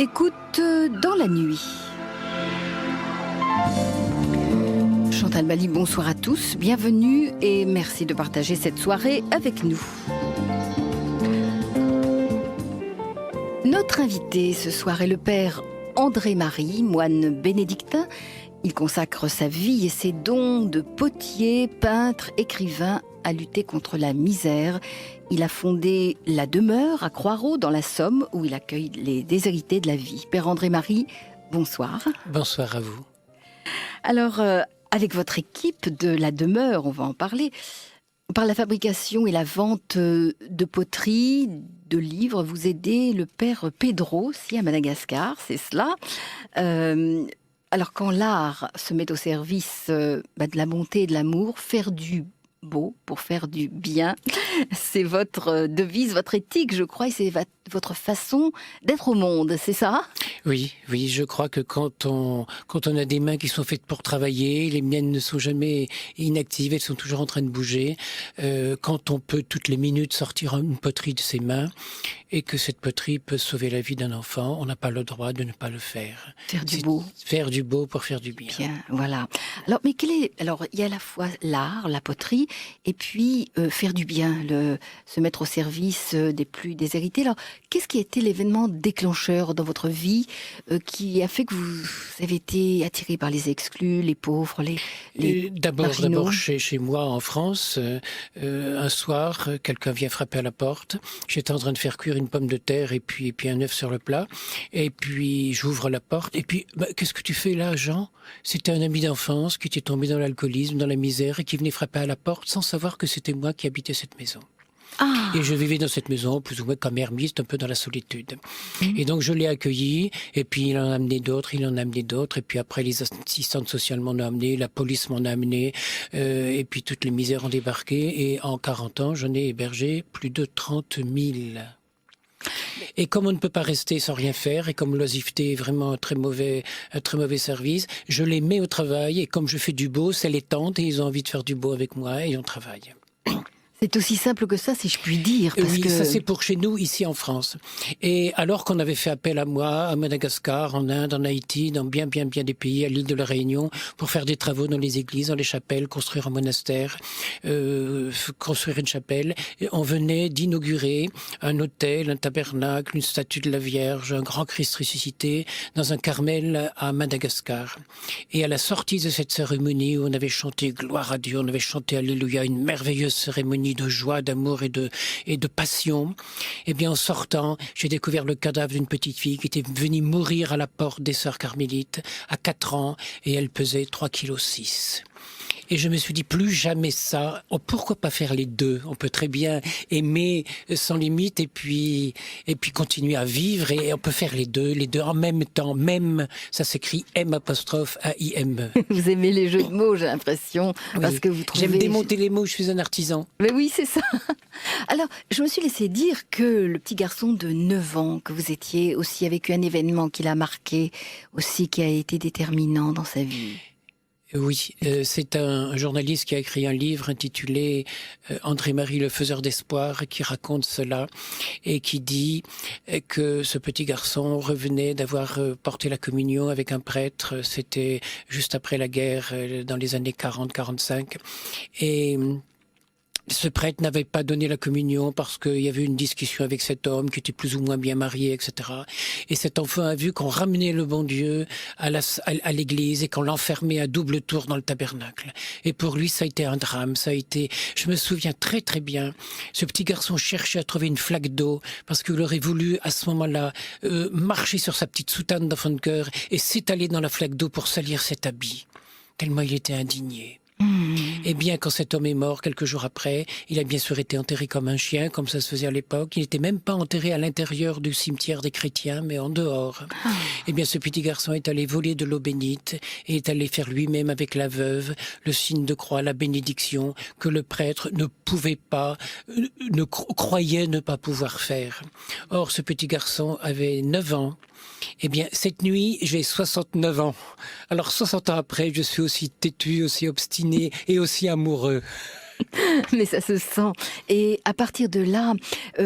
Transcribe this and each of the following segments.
Écoute dans la nuit. Chantal Bali, bonsoir à tous, bienvenue et merci de partager cette soirée avec nous. Notre invité ce soir est le père André-Marie, moine bénédictin. Il consacre sa vie et ses dons de potier, peintre, écrivain à lutter contre la misère. Il a fondé La Demeure à Croixrault dans la Somme où il accueille les déshérités de la vie. Père André-Marie, bonsoir. Bonsoir à vous. Alors, avec votre équipe de La Demeure, on va en parler, par la fabrication et la vente de poterie, de livres, vous aidez le père Pedro, aussi à Madagascar, c'est cela. Alors quand l'art se met au service de la bonté et de l'amour, faire du beau pour faire du bien, c'est votre devise, votre éthique, je crois, et c'est votre façon d'être au monde, c'est ça ? Oui, je crois que quand on a des mains qui sont faites pour travailler, les miennes ne sont jamais inactives, elles sont toujours en train de bouger. Quand on peut toutes les minutes sortir une poterie de ses mains et que cette poterie peut sauver la vie d'un enfant, on n'a pas le droit de ne pas le faire. Faire du beau. Faire du beau pour faire du bien. Bien, voilà. Alors, mais alors, il y a à la fois l'art, la poterie, et puis faire du bien, se mettre au service des plus déshérités. Alors, qu'est-ce qui a été l'événement déclencheur dans votre vie qui a fait que vous avez été attiré par les exclus, les pauvres, les D'abord chez moi en France, un soir, quelqu'un vient frapper à la porte. J'étais en train de faire cuire une pomme de terre et puis un œuf sur le plat. Et puis j'ouvre la porte. Et puis, qu'est-ce que tu fais là, Jean ? C'était un ami d'enfance qui était tombé dans l'alcoolisme, dans la misère et qui venait frapper à la porte sans savoir que c'était moi qui habitais cette maison. Ah. Et je vivais dans cette maison, plus ou moins comme ermite, un peu dans la solitude. Et donc je l'ai accueilli, et puis il en a amené d'autres, et puis après les assistantes sociales m'en ont amené, la police m'en a amené, et puis toutes les misères ont débarqué, et en 40 ans, j'en ai hébergé plus de 30 000. Et comme on ne peut pas rester sans rien faire, et comme l'oisiveté est vraiment un très mauvais service, je les mets au travail, et comme je fais du beau, ça les tente, et ils ont envie de faire du beau avec moi, et on travaille. C'est aussi simple que ça, si je puis dire. Parce que ça c'est pour chez nous, ici en France. Et alors qu'on avait fait appel à moi, à Madagascar, en Inde, en Haïti, dans bien des pays, à l'île de la Réunion, pour faire des travaux dans les églises, dans les chapelles, construire un monastère, construire une chapelle, et on venait d'inaugurer un autel, un tabernacle, une statue de la Vierge, un grand Christ ressuscité, dans un Carmel à Madagascar. Et à la sortie de cette cérémonie, où on avait chanté gloire à Dieu, on avait chanté Alléluia, une merveilleuse cérémonie de joie, d'amour et de passion. Et bien en sortant, j'ai découvert le cadavre d'une petite fille qui était venue mourir à la porte des sœurs carmélites à 4 ans et elle pesait 3,6 kg. Et je me suis dit, plus jamais ça. Oh, pourquoi pas faire les deux ? On peut très bien aimer sans limite et puis continuer à vivre. Et on peut faire les deux en même temps. Même, ça s'écrit M''AIM. Vous aimez les jeux de mots, j'ai l'impression. Oui. Parce que vous trouvez... J'aime démonter les mots, je suis un artisan. Mais oui, c'est ça. Alors, je me suis laissé dire que le petit garçon de 9 ans que vous étiez aussi a vécu un événement qui l'a marqué, aussi qui a été déterminant dans sa vie. Oui, c'est un journaliste qui a écrit un livre intitulé André-Marie le faiseur d'espoir qui raconte cela et qui dit que ce petit garçon revenait d'avoir porté la communion avec un prêtre, c'était juste après la guerre dans les années 40-45 et ce prêtre n'avait pas donné la communion parce qu'il y avait une discussion avec cet homme qui était plus ou moins bien marié, etc. Et cet enfant a vu qu'on ramenait le bon Dieu à l'église et qu'on l'enfermait à double tour dans le tabernacle. Et pour lui, ça a été un drame. Je me souviens très très bien, ce petit garçon cherchait à trouver une flaque d'eau parce qu'il aurait voulu à ce moment-là marcher sur sa petite soutane d'enfant de cœur et s'étaler dans la flaque d'eau pour salir cet habit. Tellement il était indigné. Eh bien, quand cet homme est mort, quelques jours après, il a bien sûr été enterré comme un chien, comme ça se faisait à l'époque. Il n'était même pas enterré à l'intérieur du cimetière des chrétiens, mais en dehors. Eh bien, ce petit garçon est allé voler de l'eau bénite et est allé faire lui-même avec la veuve le signe de croix, la bénédiction que le prêtre ne pouvait pas, croyait ne pas pouvoir faire. Or, ce petit garçon avait 9 ans. Eh bien, cette nuit, j'ai 69 ans. Alors, 60 ans après, je suis aussi têtu, aussi obstiné et aussi amoureux. Mais ça se sent. Et à partir de là,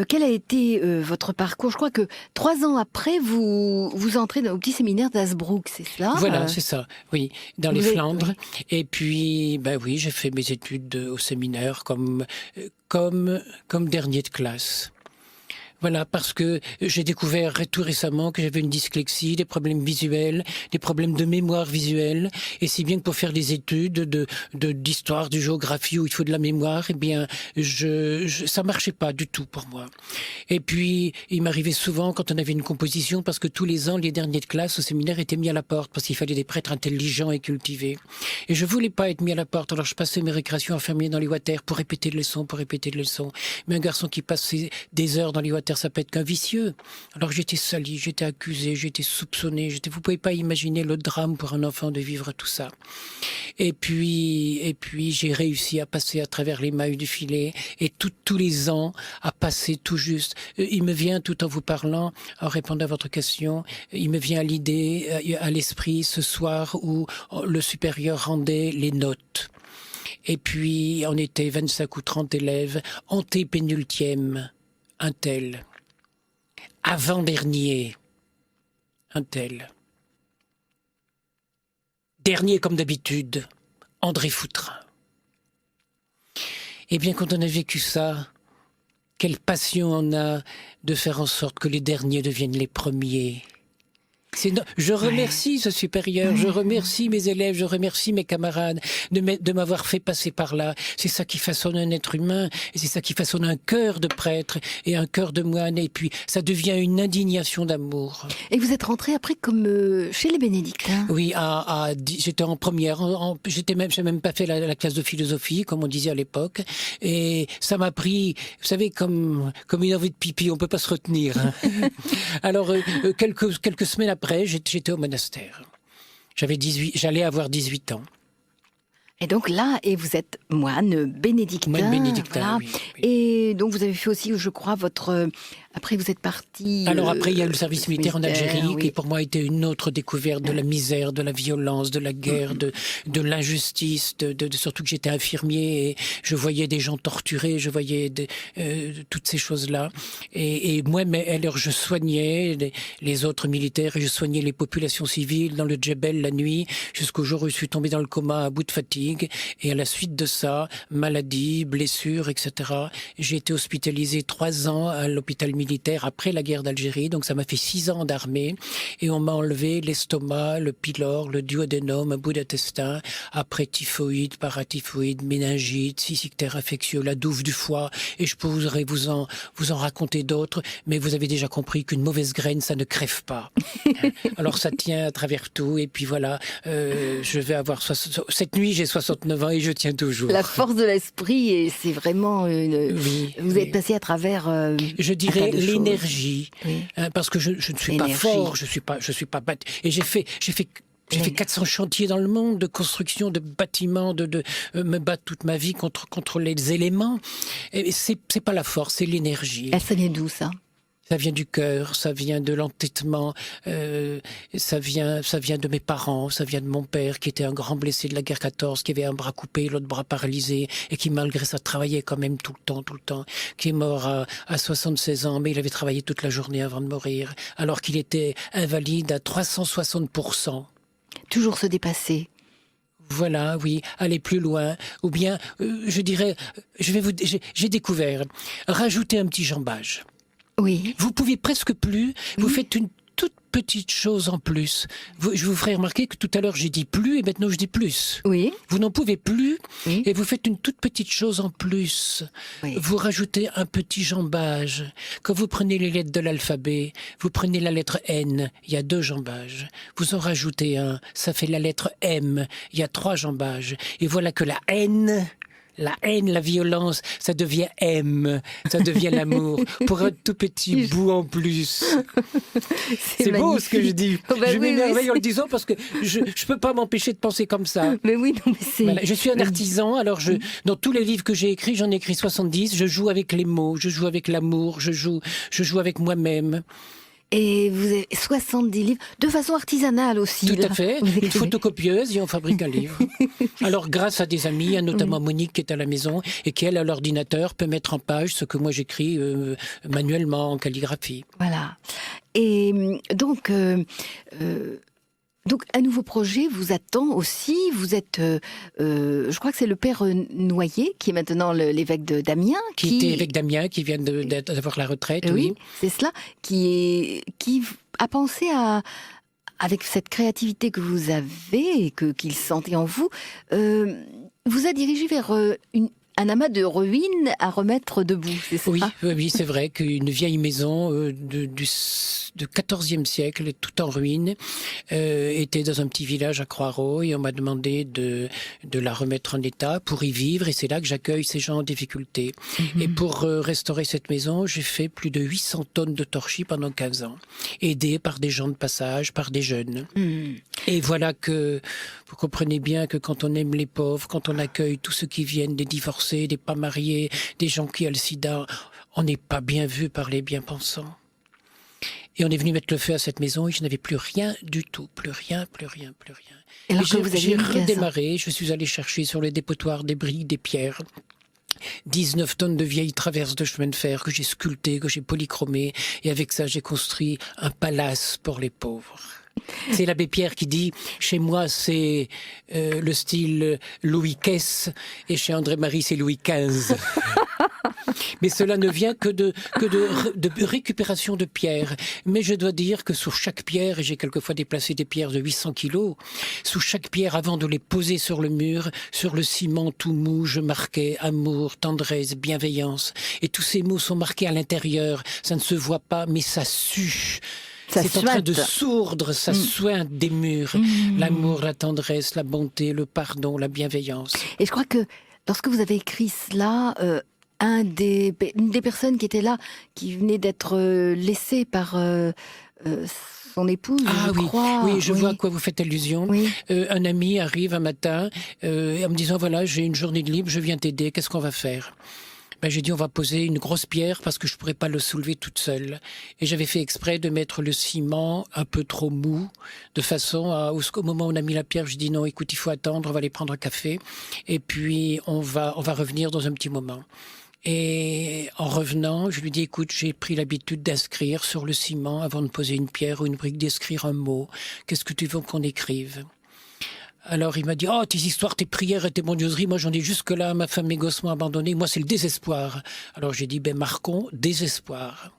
quel a été votre parcours? Je crois que 3 ans après, vous entrez au petit séminaire d'Hazebrouck, c'est cela? Voilà, c'est ça, oui, dans les Flandres. Oui. Et puis, ben oui, j'ai fait mes études au séminaire comme dernier de classe. Voilà, parce que j'ai découvert tout récemment que j'avais une dyslexie, des problèmes visuels, des problèmes de mémoire visuelle, et si bien que pour faire des études d'histoire, de géographie où il faut de la mémoire, eh bien, ça marchait pas du tout pour moi. Et puis, il m'arrivait souvent quand on avait une composition, parce que tous les ans, les derniers de classe au séminaire étaient mis à la porte, parce qu'il fallait des prêtres intelligents et cultivés. Et je voulais pas être mis à la porte, alors je passais mes récréations enfermées dans les water pour répéter de leçons, Mais un garçon qui passait des heures dans les water, ça peut être qu'un vicieux. Alors j'étais sali, j'étais accusé, j'étais soupçonné. Vous pouvez pas imaginer le drame pour un enfant de vivre tout ça. Et puis j'ai réussi à passer à travers les mailles du filet et tous les ans à passer tout juste. Il me vient, tout en vous parlant, en répondant à votre question, il me vient à l'idée, à l'esprit ce soir où le supérieur rendait les notes. Et puis on était 25 ou 30 élèves, antépénultième. Un tel, avant-dernier, un tel. Dernier comme d'habitude, André Foutrin. Eh bien, quand on a vécu ça, quelle passion on a de faire en sorte que les derniers deviennent les premiers. Je remercie ce supérieur, je remercie mes élèves, je remercie mes camarades de m'avoir fait passer par là. C'est ça qui façonne un être humain, et c'est ça qui façonne un cœur de prêtre et un cœur de moine, et puis ça devient une indignation d'amour. Et vous êtes rentré après comme chez les bénédictins? Oui, j'étais en première, j'ai même pas fait la classe de philosophie, comme on disait à l'époque, et ça m'a pris, vous savez, comme une envie de pipi, on peut pas se retenir. Hein. Alors, quelques semaines après, j'étais au monastère. J'allais avoir 18 ans. Et donc là, vous êtes moine bénédictin. Moine bénédictin, voilà. oui. Et donc vous avez fait aussi, je crois, après vous êtes parti... Alors après, il y a eu le service militaire en Algérie, oui. qui pour moi était une autre découverte de la misère, de la violence, de la guerre, de l'injustice, surtout que j'étais infirmier et je voyais des gens torturés, je voyais toutes ces choses-là. Et moi, alors je soignais les autres militaires et je soignais les populations civiles dans le Djebel la nuit, jusqu'au jour où je suis tombé dans le coma à bout de fatigue. Et à la suite de ça, maladie, blessure, etc. J'ai été hospitalisé 3 ans à l'hôpital militaire après la guerre d'Algérie, donc ça m'a fait 6 ans d'armée, et on m'a enlevé l'estomac, le pylore, le duodénum, un bout d'intestin, après typhoïde, paratyphoïde, méningite, cystictère infectieux, la douve du foie, et je pourrais vous en raconter d'autres, mais vous avez déjà compris qu'une mauvaise graine, ça ne crève pas. Alors ça tient à travers tout, et puis voilà, je vais avoir cette nuit, j'ai 69 ans et je tiens toujours. La force de l'esprit, et c'est vraiment vous êtes passé à travers... je dirais l'énergie, oui. Parce que je ne suis pas fort, je suis pas bête. Et j'ai fait 400 chantiers dans le monde de construction de bâtiments, de me battre toute ma vie contre les éléments. Et c'est pas la force, c'est l'énergie. Ça vient d'où ça? Ça vient du cœur, ça vient de l'entêtement, ça vient de mes parents, ça vient de mon père qui était un grand blessé de la guerre 14, qui avait un bras coupé, l'autre bras paralysé, et qui malgré ça travaillait quand même tout le temps, qui est mort à 76 ans, mais il avait travaillé toute la journée avant de mourir, alors qu'il était invalide à 360%. Toujours se dépasser. Voilà, oui, aller plus loin, ou bien, je dirais, j'ai découvert, rajouter un petit jambage. Oui. Vous pouvez presque plus, vous faites une toute petite chose en plus. Je vous ferai remarquer que tout à l'heure j'ai dit plus et maintenant je dis plus. Oui. Vous n'en pouvez plus et vous faites une toute petite chose en plus. Oui. Vous rajoutez un petit jambage. Quand vous prenez les lettres de l'alphabet, vous prenez la lettre N, il y a 2 jambages. Vous en rajoutez un, ça fait la lettre M, il y a 3 jambages. Et voilà que la haine, la violence, ça devient M, ça devient l'amour, pour un tout petit bout en plus. C'est beau ce que je dis. Oh bah je m'émerveille oui. en le disant parce que je peux pas m'empêcher de penser comme ça. Mais oui, non, mais c'est... Voilà. Je suis un artisan, alors dans tous les livres que j'ai écrits, j'en ai écrit 70, je joue avec les mots, je joue avec l'amour, je joue avec moi-même. Et vous avez 70 livres, de façon artisanale aussi. Tout là. à fait, Vous une écrivez. photocopieuse et on fabrique un livre. Alors grâce à des amis, il y a notamment Monique qui est à la maison et qui, elle, à l'ordinateur, peut mettre en page ce que moi j'écris manuellement, en calligraphie. Voilà. Et donc, un nouveau projet vous attend aussi. Vous êtes, je crois que c'est le père Noyer, qui est maintenant l'évêque d'Amiens. Qui était évêque d'Amiens, qui vient d'avoir la retraite, oui. C'est cela, qui a pensé à, avec cette créativité que vous avez et qu'il sentait en vous, vous a dirigé vers un amas de ruines à remettre debout, c'est ça? Oui, c'est vrai qu'une vieille maison du XIVe siècle, tout en ruine, était dans un petit village à Croix-Rouge et on m'a demandé de la remettre en état pour y vivre et c'est là que j'accueille ces gens en difficulté. Et pour restaurer cette maison, j'ai fait plus de 800 tonnes de torchis pendant 15 ans, aidé par des gens de passage, par des jeunes. Et voilà que vous comprenez bien que quand on aime les pauvres, quand on accueille tous ceux qui viennent, des divorcés, des pas mariés, des gens qui ont le sida, on n'est pas bien vu par les bien-pensants. Et on est venu mettre le feu à cette maison et je n'avais plus rien du tout, plus rien. Et alors que vous aviez j'ai redémarré, je suis allé chercher sur les dépotoirs des briques, des pierres, 19 tonnes de vieilles traverses de chemin de fer que j'ai sculptées, que j'ai polychromées, et avec ça j'ai construit un palace pour les pauvres. C'est l'abbé Pierre qui dit « Chez moi, c'est le style Louis XV et chez André-Marie, c'est Louis XV. » Mais cela ne vient que de récupération de pierres. Mais je dois dire que sous chaque pierre, et j'ai quelquefois déplacé des pierres de 800 kilos, sous chaque pierre, avant de les poser sur le mur, sur le ciment tout mou, je marquais amour, tendresse, bienveillance. Et tous ces mots sont marqués à l'intérieur. Ça ne se voit pas, mais ça sue. C'est en train de sourdre, ça soigne des murs. L'amour, la tendresse, la bonté, le pardon, la bienveillance. Et je crois que lorsque vous avez écrit cela, une des personnes qui était là, qui venait d'être laissée par son épouse, je crois. Oui, je vois à quoi vous faites allusion. Oui. Un ami arrive un matin en me disant, voilà, j'ai une journée de libre, je viens t'aider, qu'est-ce qu'on va faire ? J'ai dit on va poser une grosse pierre parce que je pourrais pas le soulever toute seule. Et j'avais fait exprès de mettre le ciment un peu trop mou, de façon à au moment où on a mis la pierre, je dis non, écoute, il faut attendre, on va aller prendre un café et puis on va revenir dans un petit moment. Et en revenant, je lui dis écoute, j'ai pris l'habitude d'inscrire sur le ciment avant de poser une pierre ou une brique, d'écrire un mot. Qu'est-ce que tu veux qu'on écrive ? Alors il m'a dit, oh, tes histoires, tes prières et tes bondieuseries, moi j'en ai jusque-là, ma femme, mes gosses m'ont abandonné, moi c'est le désespoir. Alors j'ai dit, marquons désespoir.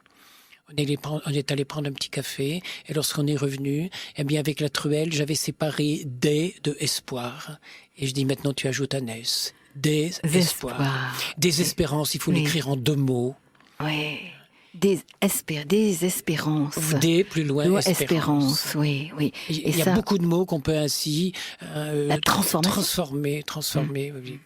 On est allé prendre un petit café, et lorsqu'on est revenu, eh bien avec la truelle, j'avais séparé des de espoir. Et je dis, maintenant tu ajoutes un S. Désespoir. Désespérance, il faut l'écrire en 2 mots. Oui. Désespérance. Des, plus loin, espérance. Oui. Il y a beaucoup de mots qu'on peut ainsi transformer. Oui.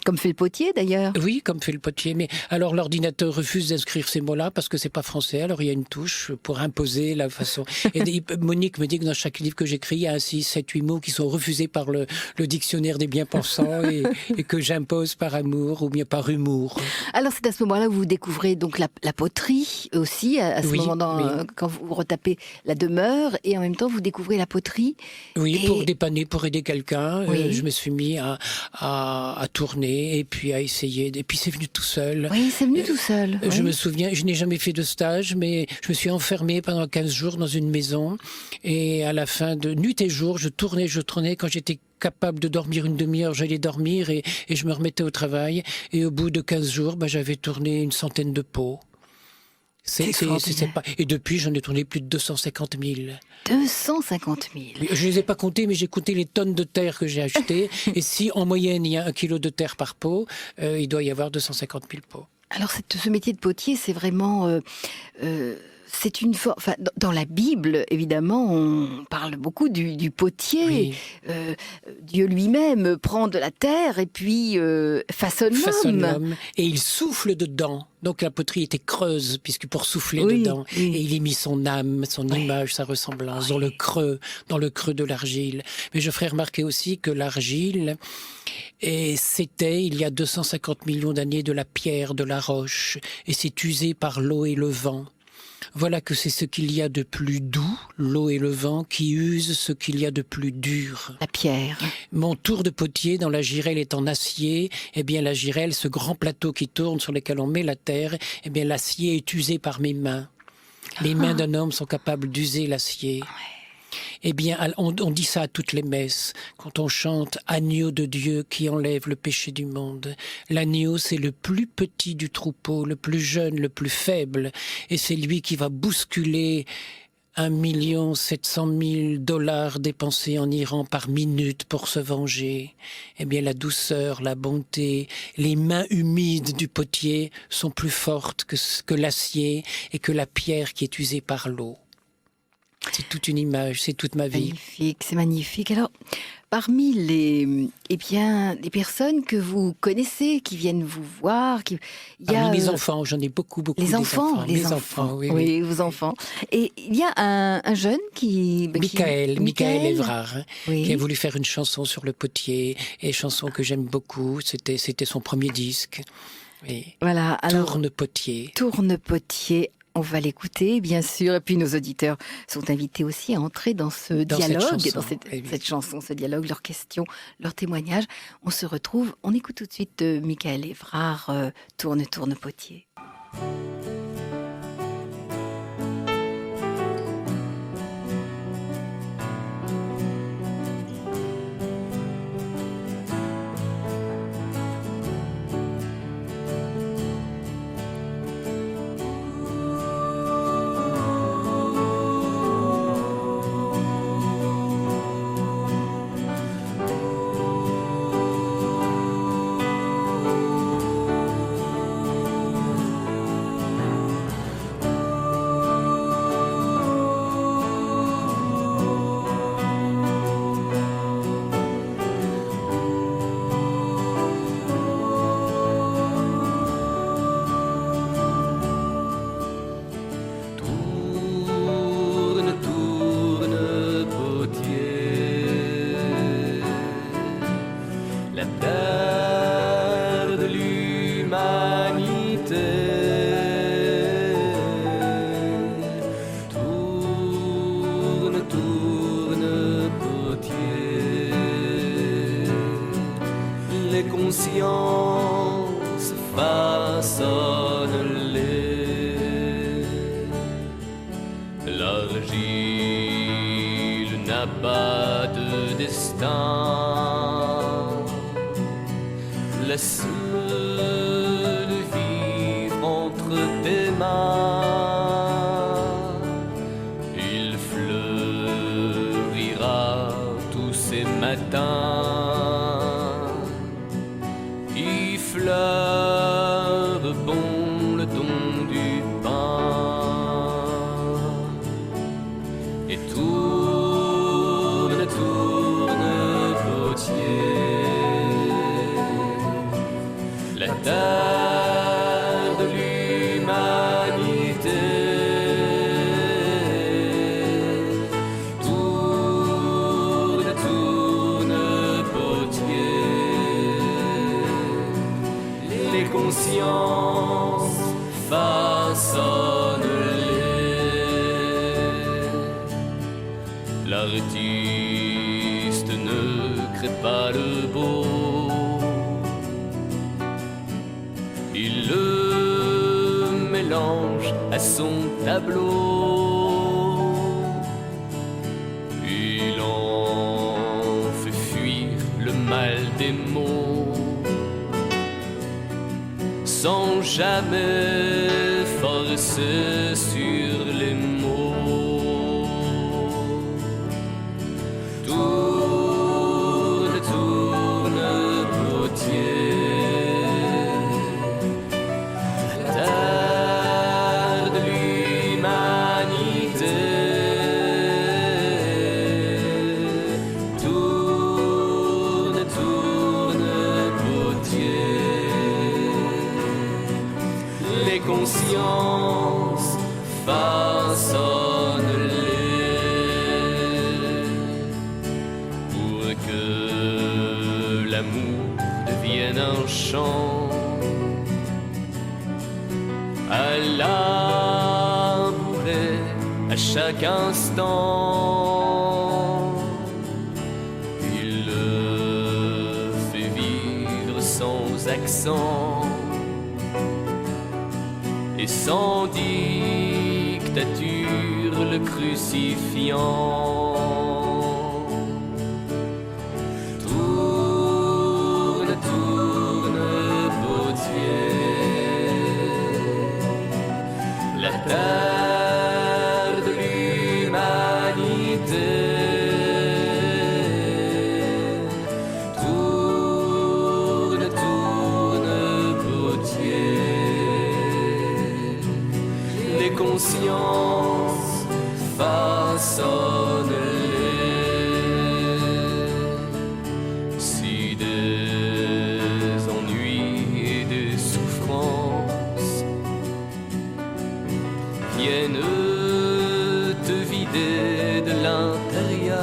Comme fait le potier, d'ailleurs. Oui, comme fait le potier. Mais alors, l'ordinateur refuse d'inscrire ces mots-là parce que c'est pas français. Alors, il y a une touche pour imposer la façon. Et Monique me dit que dans chaque livre que j'écris, il y a ainsi 7-8 mots qui sont refusés par le dictionnaire des bien-pensants et que j'impose par amour ou bien par humour. Alors, c'est à ce moment-là où vous découvrez donc la poterie aussi, à ce moment quand vous retapez La Demeure, et en même temps, vous découvrez la poterie. Oui, pour dépanner, pour aider quelqu'un. Je me suis mis à tourner et puis à essayer. Et puis c'est venu tout seul. Oui, c'est venu tout seul. Je me souviens, je n'ai jamais fait de stage, mais je me suis enfermé pendant 15 jours dans une maison. Et à la fin de nuit et jour, je tournais. Quand j'étais capable de dormir une demi-heure, j'allais dormir et je me remettais au travail. Et au bout de 15 jours, j'avais tourné une centaine de pots. Et depuis, j'en ai tourné plus de 250 000. 250 000. Je ne les ai pas comptés, mais j'ai compté les tonnes de terre que j'ai achetées. Et si, en moyenne, il y a 1 kilo de terre par pot, il doit y avoir 250 000 pots. Alors, ce métier de potier, c'est vraiment... c'est une forme. Enfin, dans la Bible, évidemment, on parle beaucoup du potier. Oui. Dieu lui-même prend de la terre et puis façonne l'homme. Et il souffle dedans. Donc la poterie était creuse, puisque pour souffler dedans. Oui. Et il y mit son âme, son image, sa ressemblance dans le creux de l'argile. Mais je ferai remarquer aussi que l'argile, c'était, il y a 250 millions d'années, de la pierre, de la roche. Et c'est usé par l'eau et le vent. Voilà que c'est ce qu'il y a de plus doux, l'eau et le vent, qui usent ce qu'il y a de plus dur. La pierre. Mon tour de potier dans la girelle est en acier. Eh bien, la girelle, ce grand plateau qui tourne sur lequel on met la terre, eh bien, l'acier est usé par mes mains. Les mains d'un homme sont capables d'user l'acier. Eh bien, on dit ça à toutes les messes, quand on chante « Agneau de Dieu qui enlève le péché du monde ». L'agneau, c'est le plus petit du troupeau, le plus jeune, le plus faible, et c'est lui qui va bousculer 1 700 000 $ dépensés en Iran par minute pour se venger. Eh bien, la douceur, la bonté, les mains humides du potier sont plus fortes que l'acier et que la pierre qui est usée par l'eau. C'est toute une image, c'est toute ma vie. Magnifique, c'est magnifique. Alors, parmi les personnes que vous connaissez, qui viennent vous voir, il y a mes enfants, j'en ai beaucoup. Les enfants, oui, vos enfants. Et il y a un jeune Michael Évrard, oui. qui a voulu faire une chanson sur le potier, et chanson que j'aime beaucoup. C'était son premier disque. Oui. Voilà. Alors, Tourne-potier. Tourne-potier. On va l'écouter, bien sûr. Et puis nos auditeurs sont invités aussi à entrer dans ce dialogue, dans cette chanson, ce dialogue, leurs questions, leurs témoignages. On se retrouve, on écoute tout de suite Michael Évrard, Tourne-potier. conscience façonne-les. L'argile n'a pas de destin. Laisse-le vivre entre tes mains. Il fleurira tous ces matins. Il fleure bon le don du pain. Et tourne, tourne, potier. La terre de l'humanité. Tourne, tourne, potier. Les consciences façonnent-les. L'artiste ne crée pas le beau. Il le mélange à son tableau. Il en fait fuir le mal des mots, sans jamais forcer sur les mots. Tourne, tourne, potier. Terre de l'humanité. Tourne, tourne, potier. Les consciences façonnent-les. Pour que l'amour devienne un chant, à l'amour chaque instant. Il le fait vivre sans accent et sans dictature le crucifiant. Tourne, tourne, potier, la terre de l'humanité. Tourne, tourne, potier, les consciences façonnent-les. Si des ennuis et des souffrances viennent te vider de l'intérieur,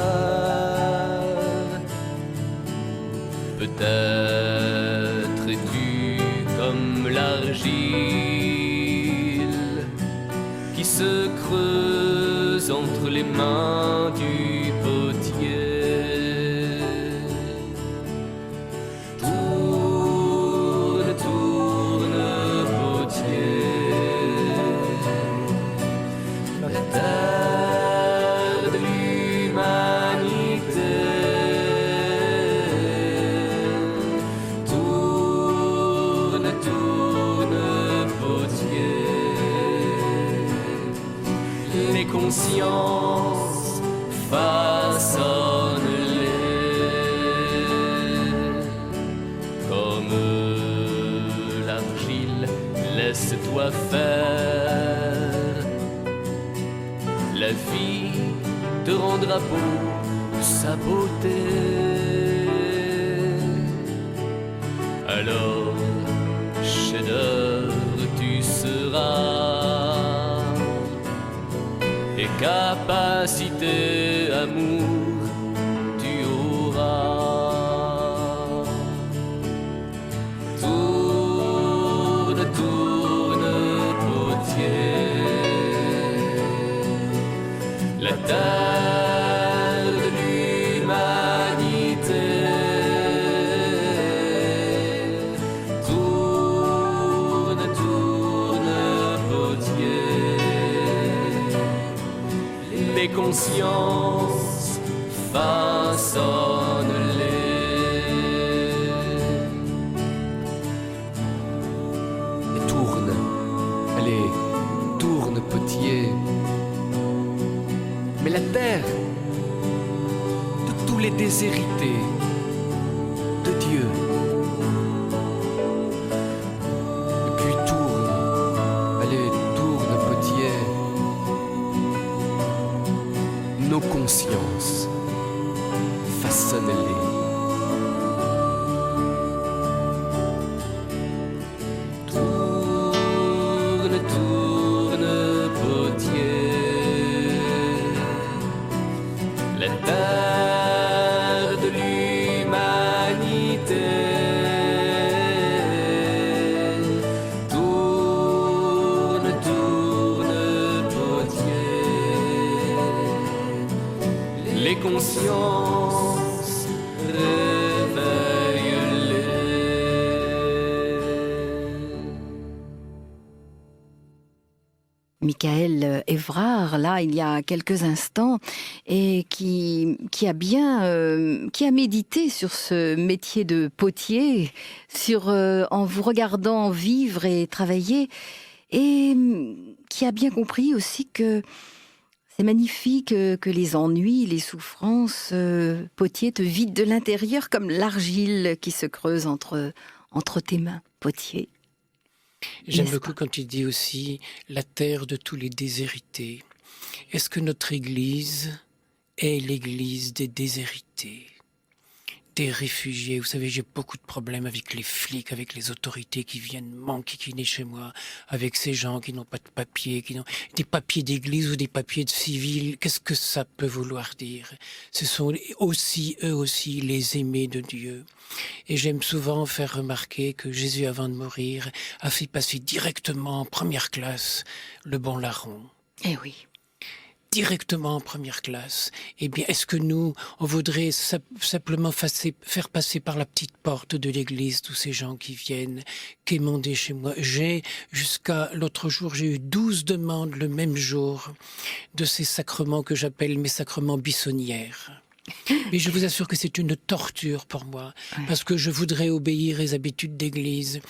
peut-être es-tu comme l'argile qui se creuse entre les mains du potier. Tourne, tourne, potier, la terre de l'humanité. Tourne, tourne, potier, les consciences façonnent-les. Comme l'argile, laisse-toi faire. La vie te rendra beau de sa beauté. Alors, chef-d'œuvre tu seras, et capacité, amour, tu auras. Tourne, tourne, potier, la terre de l'humanité. Tourne, tourne, potier, les consciences façonnent-les. Et tourne, allez, tourne, potier. Mais la terre de tous les déshérités de Dieu. Et puis tourne, allez, tourne, potier. Nos consciences, façonne-les. Tourne, tourne, potier, la terre de l'humanité. Tourne, tourne, potier, les consciences, réveille-les. Michael Évrard, là, il y a quelques instants, et qui a médité sur ce métier de potier, en vous regardant vivre et travailler, et qui a bien compris aussi que c'est magnifique que les ennuis, les souffrances, potier, te vident de l'intérieur comme l'argile qui se creuse entre tes mains, potier. J'aime N'est-ce beaucoup pas? quand il dit aussi la terre de tous les déshérités. Est-ce que notre Église est l'Église des déshérités, des réfugiés? Vous savez, j'ai beaucoup de problèmes avec les flics, avec les autorités qui viennent m'enquiquiner chez moi, avec ces gens qui n'ont pas de papiers, qui n'ont des papiers d'église ou des papiers de civil. Qu'est-ce que ça peut vouloir dire? Ce sont aussi, eux aussi, les aimés de Dieu. Et j'aime souvent faire remarquer que Jésus, avant de mourir, a fait passer directement en première classe le bon larron. Eh oui. directement en première classe. Eh bien, est-ce que nous, on voudrait simplement faire passer par la petite porte de l'église tous ces gens qui viennent quémander chez moi? Jusqu'à l'autre jour, j'ai eu 12 demandes le même jour de ces sacrements que j'appelle mes sacrements buissonnières. Mais je vous assure que c'est une torture pour moi, parce que je voudrais obéir aux habitudes d'église.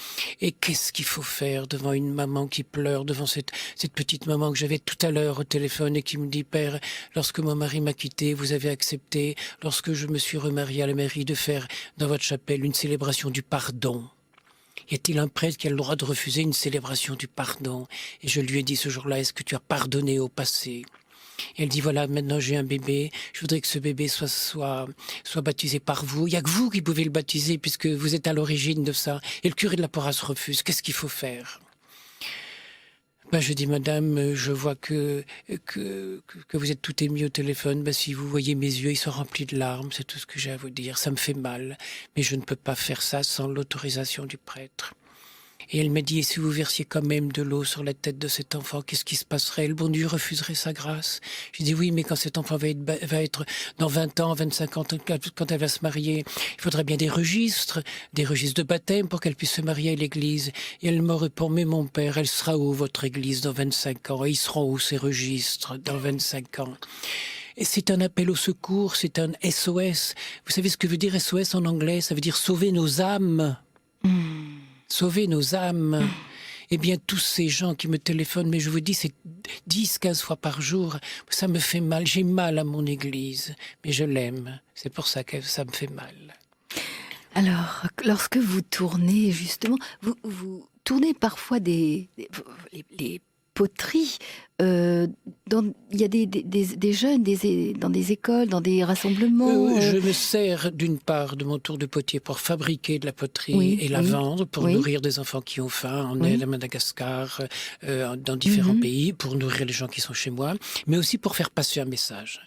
Et qu'est-ce qu'il faut faire devant une maman qui pleure, devant cette petite maman que j'avais tout à l'heure au téléphone et qui me dit: Père, lorsque mon mari m'a quitté, vous avez accepté, lorsque je me suis remarié à la mairie, de faire dans votre chapelle une célébration du pardon. Y a-t-il un prêtre qui a le droit de refuser une célébration du pardon? Et je lui ai dit ce jour-là: est-ce que tu as pardonné au passé? Et elle dit: voilà, maintenant j'ai un bébé, je voudrais que ce bébé soit baptisé par vous. Il n'y a que vous qui pouvez le baptiser puisque vous êtes à l'origine de ça. Et le curé de la paroisse refuse. Qu'est-ce qu'il faut faire? Je dis: madame, je vois que vous êtes tout ému au téléphone. Si vous voyez mes yeux, ils sont remplis de larmes, c'est tout ce que j'ai à vous dire. Ça me fait mal, mais je ne peux pas faire ça sans l'autorisation du prêtre. Et elle m'a dit: et si vous versiez quand même de l'eau sur la tête de cet enfant, qu'est-ce qui se passerait? Le bon Dieu refuserait sa grâce? J'ai dit: oui, mais quand cet enfant va être dans 20 ans, 25 ans, quand elle va se marier, il faudrait bien des registres de baptême pour qu'elle puisse se marier à l'église. Et elle me répond: mais mon père, elle sera où votre église dans 25 ans? Et ils seront où ces registres dans 25 ans? Et c'est un appel au secours, c'est un SOS. Vous savez ce que veut dire SOS en anglais? Ça veut dire sauver nos âmes. Sauver nos âmes. Eh bien, tous ces gens qui me téléphonent, mais je vous dis, c'est 10, 15 fois par jour, ça me fait mal. J'ai mal à mon église, mais je l'aime. C'est pour ça que ça me fait mal. Alors, lorsque vous tournez, justement, vous tournez parfois les poteries. Il y a des jeunes dans des écoles, dans des rassemblements. Je me sers d'une part de mon tour de potier pour fabriquer de la poterie et la vendre, pour nourrir des enfants qui ont faim, en aide à Madagascar, dans différents pays, pour nourrir les gens qui sont chez moi, mais aussi pour faire passer un message.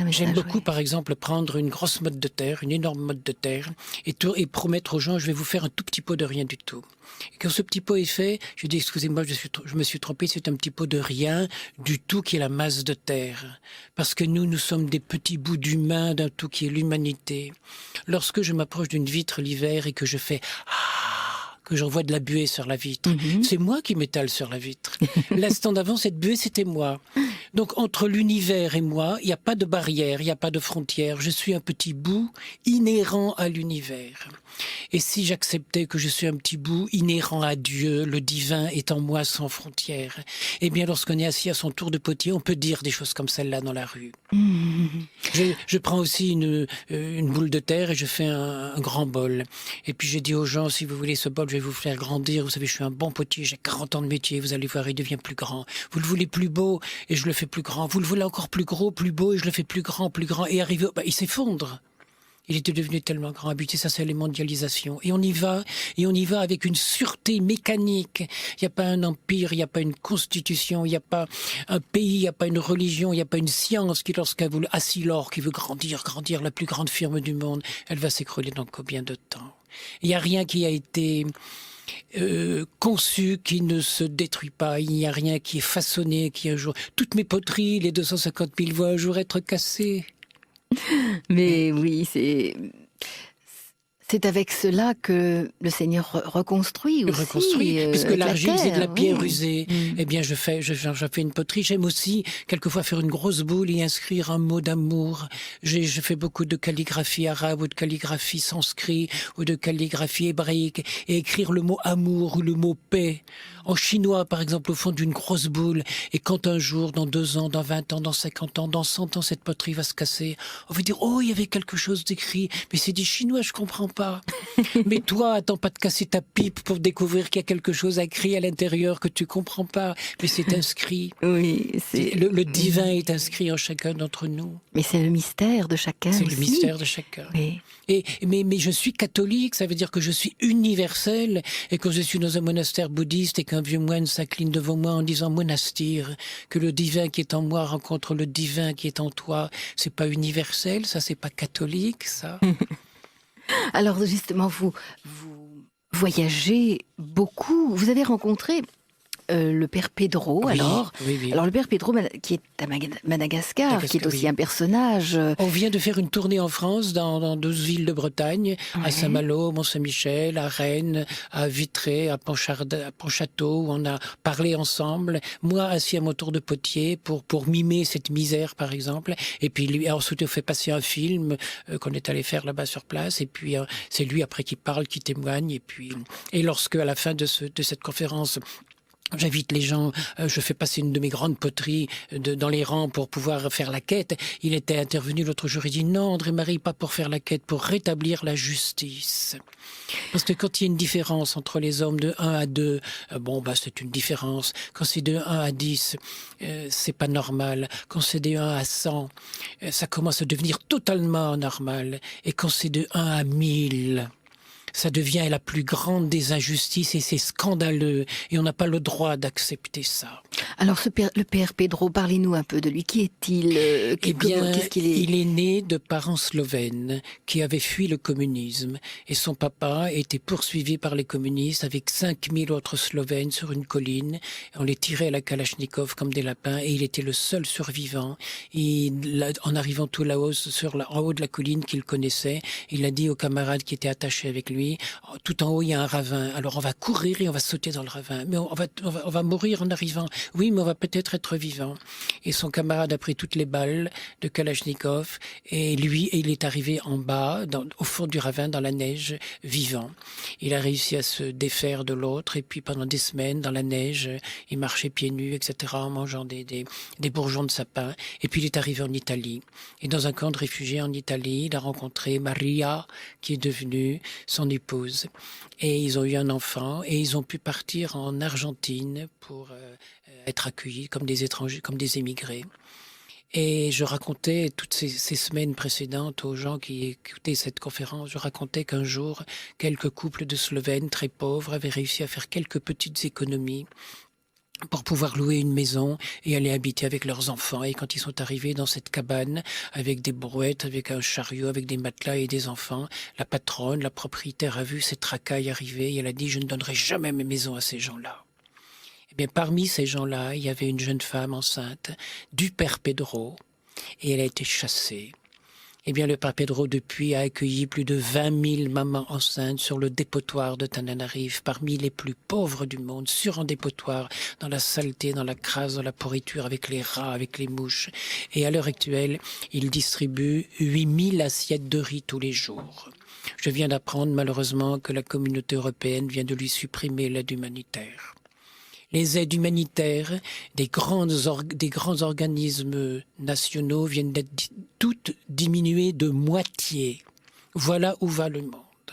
J'aime beaucoup, par exemple, prendre une grosse motte de terre, une énorme motte de terre, et promettre aux gens: je vais vous faire un tout petit pot de rien du tout. Et quand ce petit pot est fait, je dis: excusez-moi, je me suis trompé, c'est un petit pot de rien du tout qui est la masse de terre. Parce que nous sommes des petits bouts d'humain d'un tout qui est l'humanité. Lorsque je m'approche d'une vitre l'hiver et que je fais que j'envoie de la buée sur la vitre, c'est moi qui m'étale sur la vitre. L'instant d'avant, cette buée, c'était moi. Donc, entre l'univers et moi, il n'y a pas de barrière, il n'y a pas de frontière. Je suis un petit bout inhérent à l'univers. Et si j'acceptais que je suis un petit bout inhérent à Dieu, le divin est en moi sans frontières, eh bien, lorsqu'on est assis à son tour de potier, on peut dire des choses comme celle-là dans la rue. Je prends aussi une boule de terre et je fais un grand bol. Et puis, j'ai dit aux gens: si vous voulez ce bol, je vais vous faire grandir. Vous savez, je suis un bon potier, j'ai 40 ans de métier. Vous allez voir, il devient plus grand. Vous le voulez plus beau et je le fais plus grand. Vous le voulez encore plus gros, plus beau et je le fais plus grand. Et arrivé, il s'effondre. Il était devenu tellement grand. Habitué, ça c'est les mondialisations. Et on y va avec une sûreté mécanique. Il n'y a pas un empire, il n'y a pas une constitution, il n'y a pas un pays, il n'y a pas une religion, il n'y a pas une science qui, lorsqu'elle veut, Asilor, qui veut grandir, la plus grande firme du monde, elle va s'écrouler dans combien de temps? Il n'y a rien qui a été conçu qui ne se détruit pas. Il n'y a rien qui est façonné, qui un jour... Toutes mes poteries, les 250 000 vont un jour être cassées. Mais oui, c'est avec cela que le Seigneur reconstruit aussi. Puisque l'argile, c'est de la pierre usée. Eh bien, j'en fais une poterie. J'aime aussi, quelquefois, faire une grosse boule et inscrire un mot d'amour. Je fais beaucoup de calligraphie arabe ou de calligraphie sanskrit ou de calligraphie hébraïque et écrire le mot amour ou le mot paix en chinois, par exemple, au fond d'une grosse boule. Et quand un jour, dans 2 ans, dans 20 ans, dans 50 ans, dans 100 ans, cette poterie va se casser, on va dire: oh, il y avait quelque chose d'écrit, mais c'est des Chinois, je comprends pas. Mais toi, attends pas de casser ta pipe pour découvrir qu'il y a quelque chose écrit à l'intérieur que tu comprends pas, mais c'est inscrit. Oui, le divin est inscrit en chacun d'entre nous. Mais c'est le mystère de chacun. C'est le mystère de chacun. Oui. Mais je suis catholique, ça veut dire que je suis universel, et quand je suis dans un monastère bouddhiste et qu'un vieux moine s'incline devant moi en disant: monastir, que le divin qui est en moi rencontre le divin qui est en toi, c'est pas universel, ça, c'est pas catholique, ça. Alors justement, vous voyagez beaucoup. Vous avez rencontré le père Pedro, Oui, alors. oui. Alors le père Pedro, qui est à Madagascar, qui est aussi un personnage. On vient de faire une tournée en France, dans 12 villes de Bretagne, à Ouais. Saint-Malo, Mont-Saint-Michel, à Rennes, à Vitré, à Pontchâteau, où on a parlé ensemble. Moi, assis à mon tour de potier, pour mimer cette misère, par exemple. Et puis lui, ensuite, on fait passer un film qu'on est allé faire là-bas sur place. Et puis, c'est lui, après, qui parle, qui témoigne. Et lorsque, à la fin de cette conférence, j'invite les gens, je fais passer une de mes grandes poteries dans les rangs pour pouvoir faire la quête. Il était intervenu l'autre jour, il dit non, André-Marie, pas pour faire la quête, pour rétablir la justice. Parce que quand il y a une différence entre les hommes de 1 à 2, c'est une différence. Quand c'est de 1 à 10, c'est pas normal. Quand c'est de 1 à 100, ça commence à devenir totalement normal. Et quand c'est de 1 à 1000... ça devient la plus grande des injustices et c'est scandaleux. Et on n'a pas le droit d'accepter ça. Alors le père Pedro, parlez-nous un peu de lui. Qui est-il Qu'est-ce qu'il est? Il est né de parents slovènes qui avaient fui le communisme. Et son papa était poursuivi par les communistes avec 5000 autres Slovènes sur une colline. On les tirait à la Kalachnikov comme des lapins et il était le seul survivant. En arrivant tout là-haut, en haut de la colline qu'il connaissait, il a dit aux camarades qui étaient attachés avec lui, tout en haut il y a un ravin, alors on va courir et on va sauter dans le ravin. Mais on va mourir en arrivant. Oui, mais on va peut-être être vivant. Et son camarade a pris toutes les balles de Kalachnikov et il est arrivé en bas, au fond du ravin, dans la neige, vivant. Il a réussi à se défaire de l'autre et puis pendant des semaines, dans la neige, il marchait pieds nus, etc., en mangeant des bourgeons de sapin. Et puis il est arrivé en Italie. Et dans un camp de réfugiés en Italie, il a rencontré Maria, qui est devenue son épouse. Et ils ont eu un enfant et ils ont pu partir en Argentine pour être accueillis comme des étrangers, comme des émigrés. Et je racontais toutes ces semaines précédentes aux gens qui écoutaient cette conférence, je racontais qu'un jour, quelques couples de Slovènes très pauvres avaient réussi à faire quelques petites économies pour pouvoir louer une maison et aller habiter avec leurs enfants. Et quand ils sont arrivés dans cette cabane, avec des brouettes, avec un chariot, avec des matelas et des enfants, la patronne, la propriétaire a vu cette racaille arriver et elle a dit « Je ne donnerai jamais mes maisons à ces gens-là ». Eh bien, parmi ces gens-là, il y avait une jeune femme enceinte du père Pedro et elle a été chassée. Eh bien, le père Pedro, depuis, a accueilli plus de 20 000 mamans enceintes sur le dépotoir de Tananarive, parmi les plus pauvres du monde, sur un dépotoir, dans la saleté, dans la crasse, dans la pourriture, avec les rats, avec les mouches. Et à l'heure actuelle, il distribue 8 000 assiettes de riz tous les jours. Je viens d'apprendre, malheureusement, que la communauté européenne vient de lui supprimer l'aide humanitaire. Les aides humanitaires des grands organismes nationaux viennent d'être toutes diminuées de moitié. Voilà où va le monde.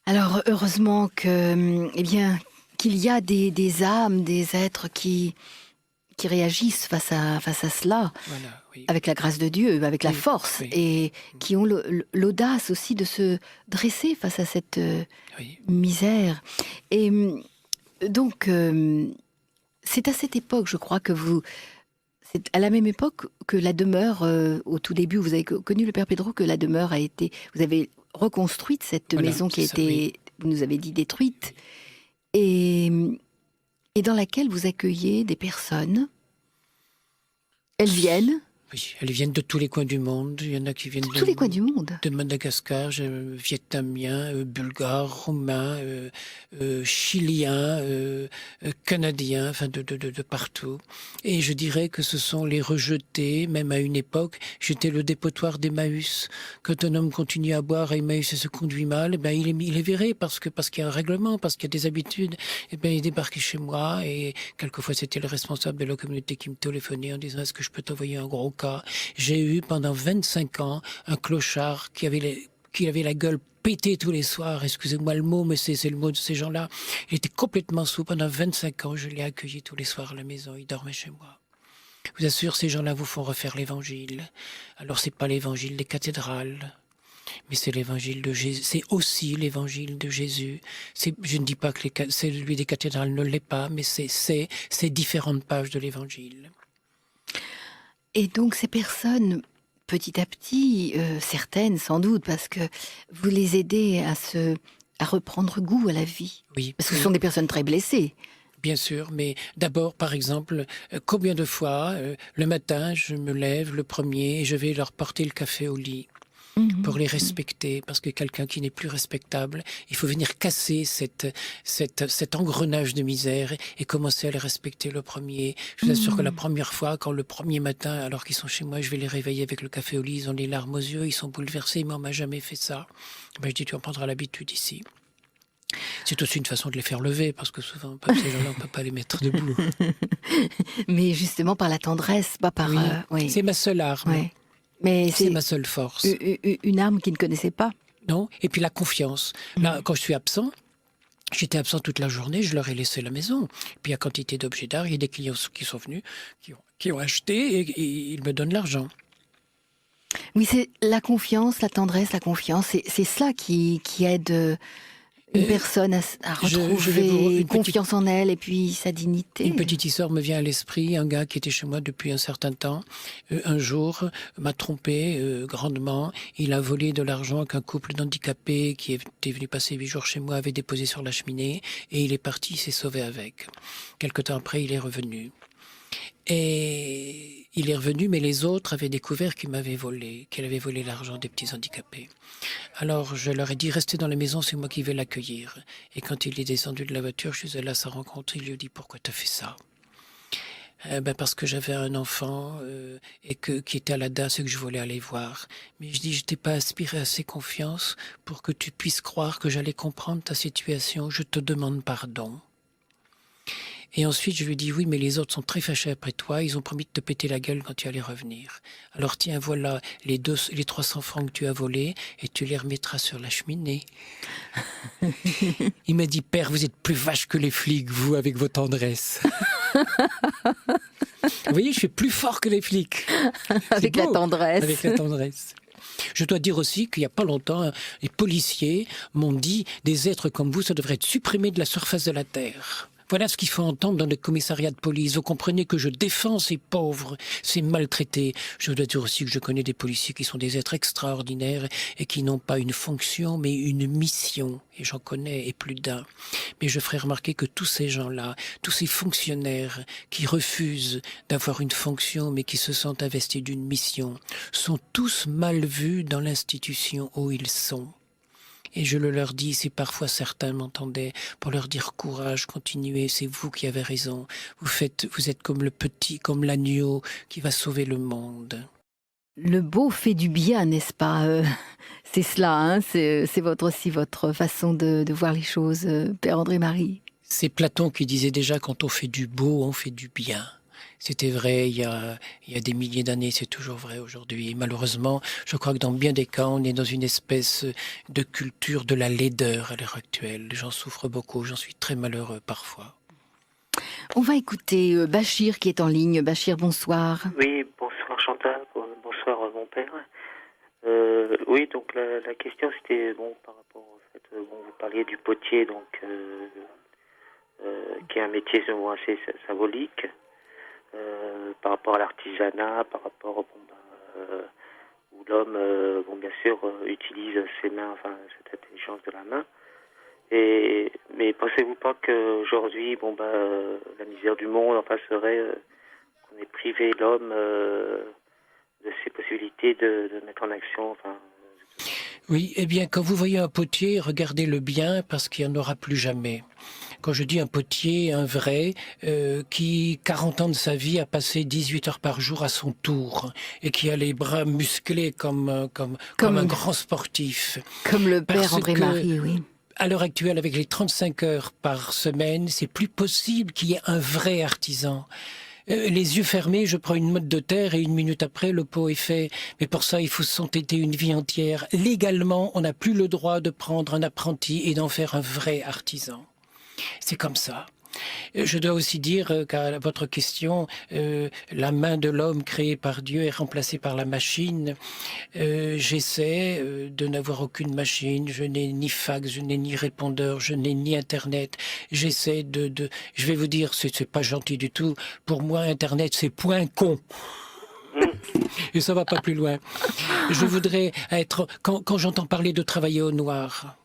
Alors heureusement qu'il y a des âmes, des êtres qui réagissent face à cela, Voilà, oui. avec la grâce de Dieu, avec la Oui, force, oui. et qui ont l'audace aussi de se dresser face à cette Oui. misère. Et donc, c'est à cette époque, je crois, c'est à la même époque que la demeure, au tout début, vous avez connu le père Pedro, que la demeure vous avez reconstruite cette Voilà, maison qui a c'est ça, été, oui. vous nous avez dit, détruite, et dans laquelle vous accueillez des personnes. Elles viennent Oui, elles viennent de tous les coins du monde. Il y en a qui viennent de tous les coins du monde. de Madagascar, vietnamiens, bulgares, roumains, chiliens, canadiens, enfin de partout. Et je dirais que ce sont les rejetés, même à une époque, j'étais le dépotoir d'Emmaüs. Quand un homme continue à boire à Emmaüs et se conduit mal, ben il est viré parce qu'il y a un règlement, parce qu'il y a des habitudes. Et ben il débarquait chez moi et quelquefois c'était le responsable de la communauté qui me téléphonait en disant est-ce que je peux t'envoyer un gros cas. J'ai eu pendant 25 ans un clochard qui avait la gueule pétée tous les soirs, excusez-moi le mot, mais c'est le mot de ces gens-là. Il était complètement saoul. Pendant 25 ans, je l'ai accueilli tous les soirs à la maison, il dormait chez moi. Je vous assure, ces gens-là vous font refaire l'évangile. Alors c'est pas l'évangile des cathédrales, mais c'est l'évangile de Jésus. C'est aussi l'évangile de Jésus. Je ne dis pas que celui des cathédrales ne l'est pas, mais c'est différentes pages de l'évangile. Et donc ces personnes, petit à petit, certaines sans doute, parce que vous les aidez à reprendre goût à la vie. Oui. Parce que ce sont des personnes très blessées. Bien sûr, mais d'abord, par exemple, combien de fois, le matin, je me lève le premier et je vais leur porter le café au lit pour les respecter, parce que quelqu'un qui n'est plus respectable, il faut venir casser cet engrenage de misère et commencer à les respecter le premier. Je vous assure que la première fois, quand le premier matin, alors qu'ils sont chez moi, je vais les réveiller avec le café au lit, ils ont les larmes aux yeux, ils sont bouleversés, mais on m'a jamais fait ça. Ben, je dis, tu en prendras l'habitude ici. C'est aussi une façon de les faire lever, parce que souvent, ces gens-là, on ne peut pas les mettre debout. Mais justement par la tendresse, pas par... Oui. Oui. C'est ma seule arme. Ouais. Mais C'est ma seule force. une arme qu'ils ne connaissaient pas. Non. Et puis la confiance. Là, quand je suis absent, j'étais absent toute la journée, je leur ai laissé la maison. Puis il y a quantité d'objets d'art, il y a des clients qui sont venus, qui ont acheté et ils me donnent l'argent. Oui, c'est la confiance, la tendresse, la confiance. C'est cela qui aide une personne à retrouver confiance en elle et puis sa dignité. Une petite histoire me vient à l'esprit. Un gars qui était chez moi depuis un certain temps, un jour, m'a trompé grandement. Il a volé de l'argent qu'un couple d'handicapés qui était venu passer 8 jours chez moi avait déposé sur la cheminée. Et il est parti, il s'est sauvé avec. Quelque temps après, il est revenu. Et il est revenu, mais les autres avaient découvert qu'il avait volé l'argent des petits handicapés. Alors je leur ai dit, restez dans la maison, c'est moi qui vais l'accueillir. Et quand il est descendu de la voiture, je suis allé à sa rencontre, il lui a dit, pourquoi t'as fait ça ? Parce que j'avais un enfant qui était à la DAS et que je voulais aller voir. Mais je dis, je t'ai pas inspiré assez confiance pour que tu puisses croire que j'allais comprendre ta situation, je te demande pardon. Et ensuite, je lui dis, oui, mais les autres sont très fâchés après toi, ils ont promis de te péter la gueule quand tu allais revenir. Alors tiens, voilà les 300 francs que tu as volés et tu les remettras sur la cheminée. Il m'a dit, père, vous êtes plus vache que les flics, vous, avec vos tendresses. Vous voyez, je suis plus fort que les flics. Avec la tendresse. Avec la tendresse. Je dois dire aussi qu'il n'y a pas longtemps, les policiers m'ont dit, des êtres comme vous, ça devrait être supprimé de la surface de la Terre. Voilà ce qu'il faut entendre dans les commissariats de police. Vous comprenez que je défends ces pauvres, ces maltraités. Je dois dire aussi que je connais des policiers qui sont des êtres extraordinaires et qui n'ont pas une fonction, mais une mission. Et j'en connais, et plus d'un. Mais je ferai remarquer que tous ces gens-là, tous ces fonctionnaires qui refusent d'avoir une fonction, mais qui se sentent investis d'une mission, sont tous mal vus dans l'institution où ils sont. Et je le leur dis, si parfois certains m'entendaient, pour leur dire courage, continuez, c'est vous qui avez raison. Vous êtes comme le petit, comme l'agneau qui va sauver le monde. Le beau fait du bien, n'est-ce pas C'est cela, hein, c'est aussi votre façon de voir les choses, Père André-Marie. C'est Platon qui disait déjà, quand on fait du beau, on fait du bien. C'était vrai il y a des milliers d'années, c'est toujours vrai aujourd'hui. Et malheureusement, je crois que dans bien des cas, on est dans une espèce de culture de la laideur à l'heure actuelle. Les gens souffrent beaucoup, j'en suis très malheureux parfois. On va écouter Bachir qui est en ligne. Bachir, bonsoir. Oui, bonsoir Chantal, bonsoir mon père. Oui, donc la question c'était par rapport au fait, vous parliez du potier, donc qui est un métier assez symbolique. Par rapport à l'artisanat, par rapport où l'homme, bien sûr, utilise ses mains, cette intelligence de la main. Mais pensez-vous pas qu'aujourd'hui, la misère du monde, serait qu'on ait privé l'homme de ses possibilités de mettre en action, Oui, eh bien, quand vous voyez un potier, regardez-le bien parce qu'il n'y en aura plus jamais. Quand je dis un potier, un vrai, qui, 40 ans de sa vie, a passé 18 heures par jour à son tour et qui a les bras musclés comme un grand sportif. Comme le père André-Marie, oui. À l'heure actuelle, avec les 35 heures par semaine, c'est plus possible qu'il y ait un vrai artisan. Les yeux fermés, je prends une motte de terre et 1 minute après, le pot est fait. Mais pour ça, il faut s'entêter une vie entière. Légalement, on n'a plus le droit de prendre un apprenti et d'en faire un vrai artisan. C'est comme ça. Je dois aussi dire qu'à votre question, la main de l'homme créée par Dieu est remplacée par la machine. J'essaie de n'avoir aucune machine. Je n'ai ni fax, je n'ai ni répondeur, je n'ai ni Internet. J'essaie je vais vous dire, c'est pas gentil du tout. Pour moi, Internet, c'est point con. Et ça va pas plus loin. Je voudrais être... Quand j'entends parler de travailler au noir...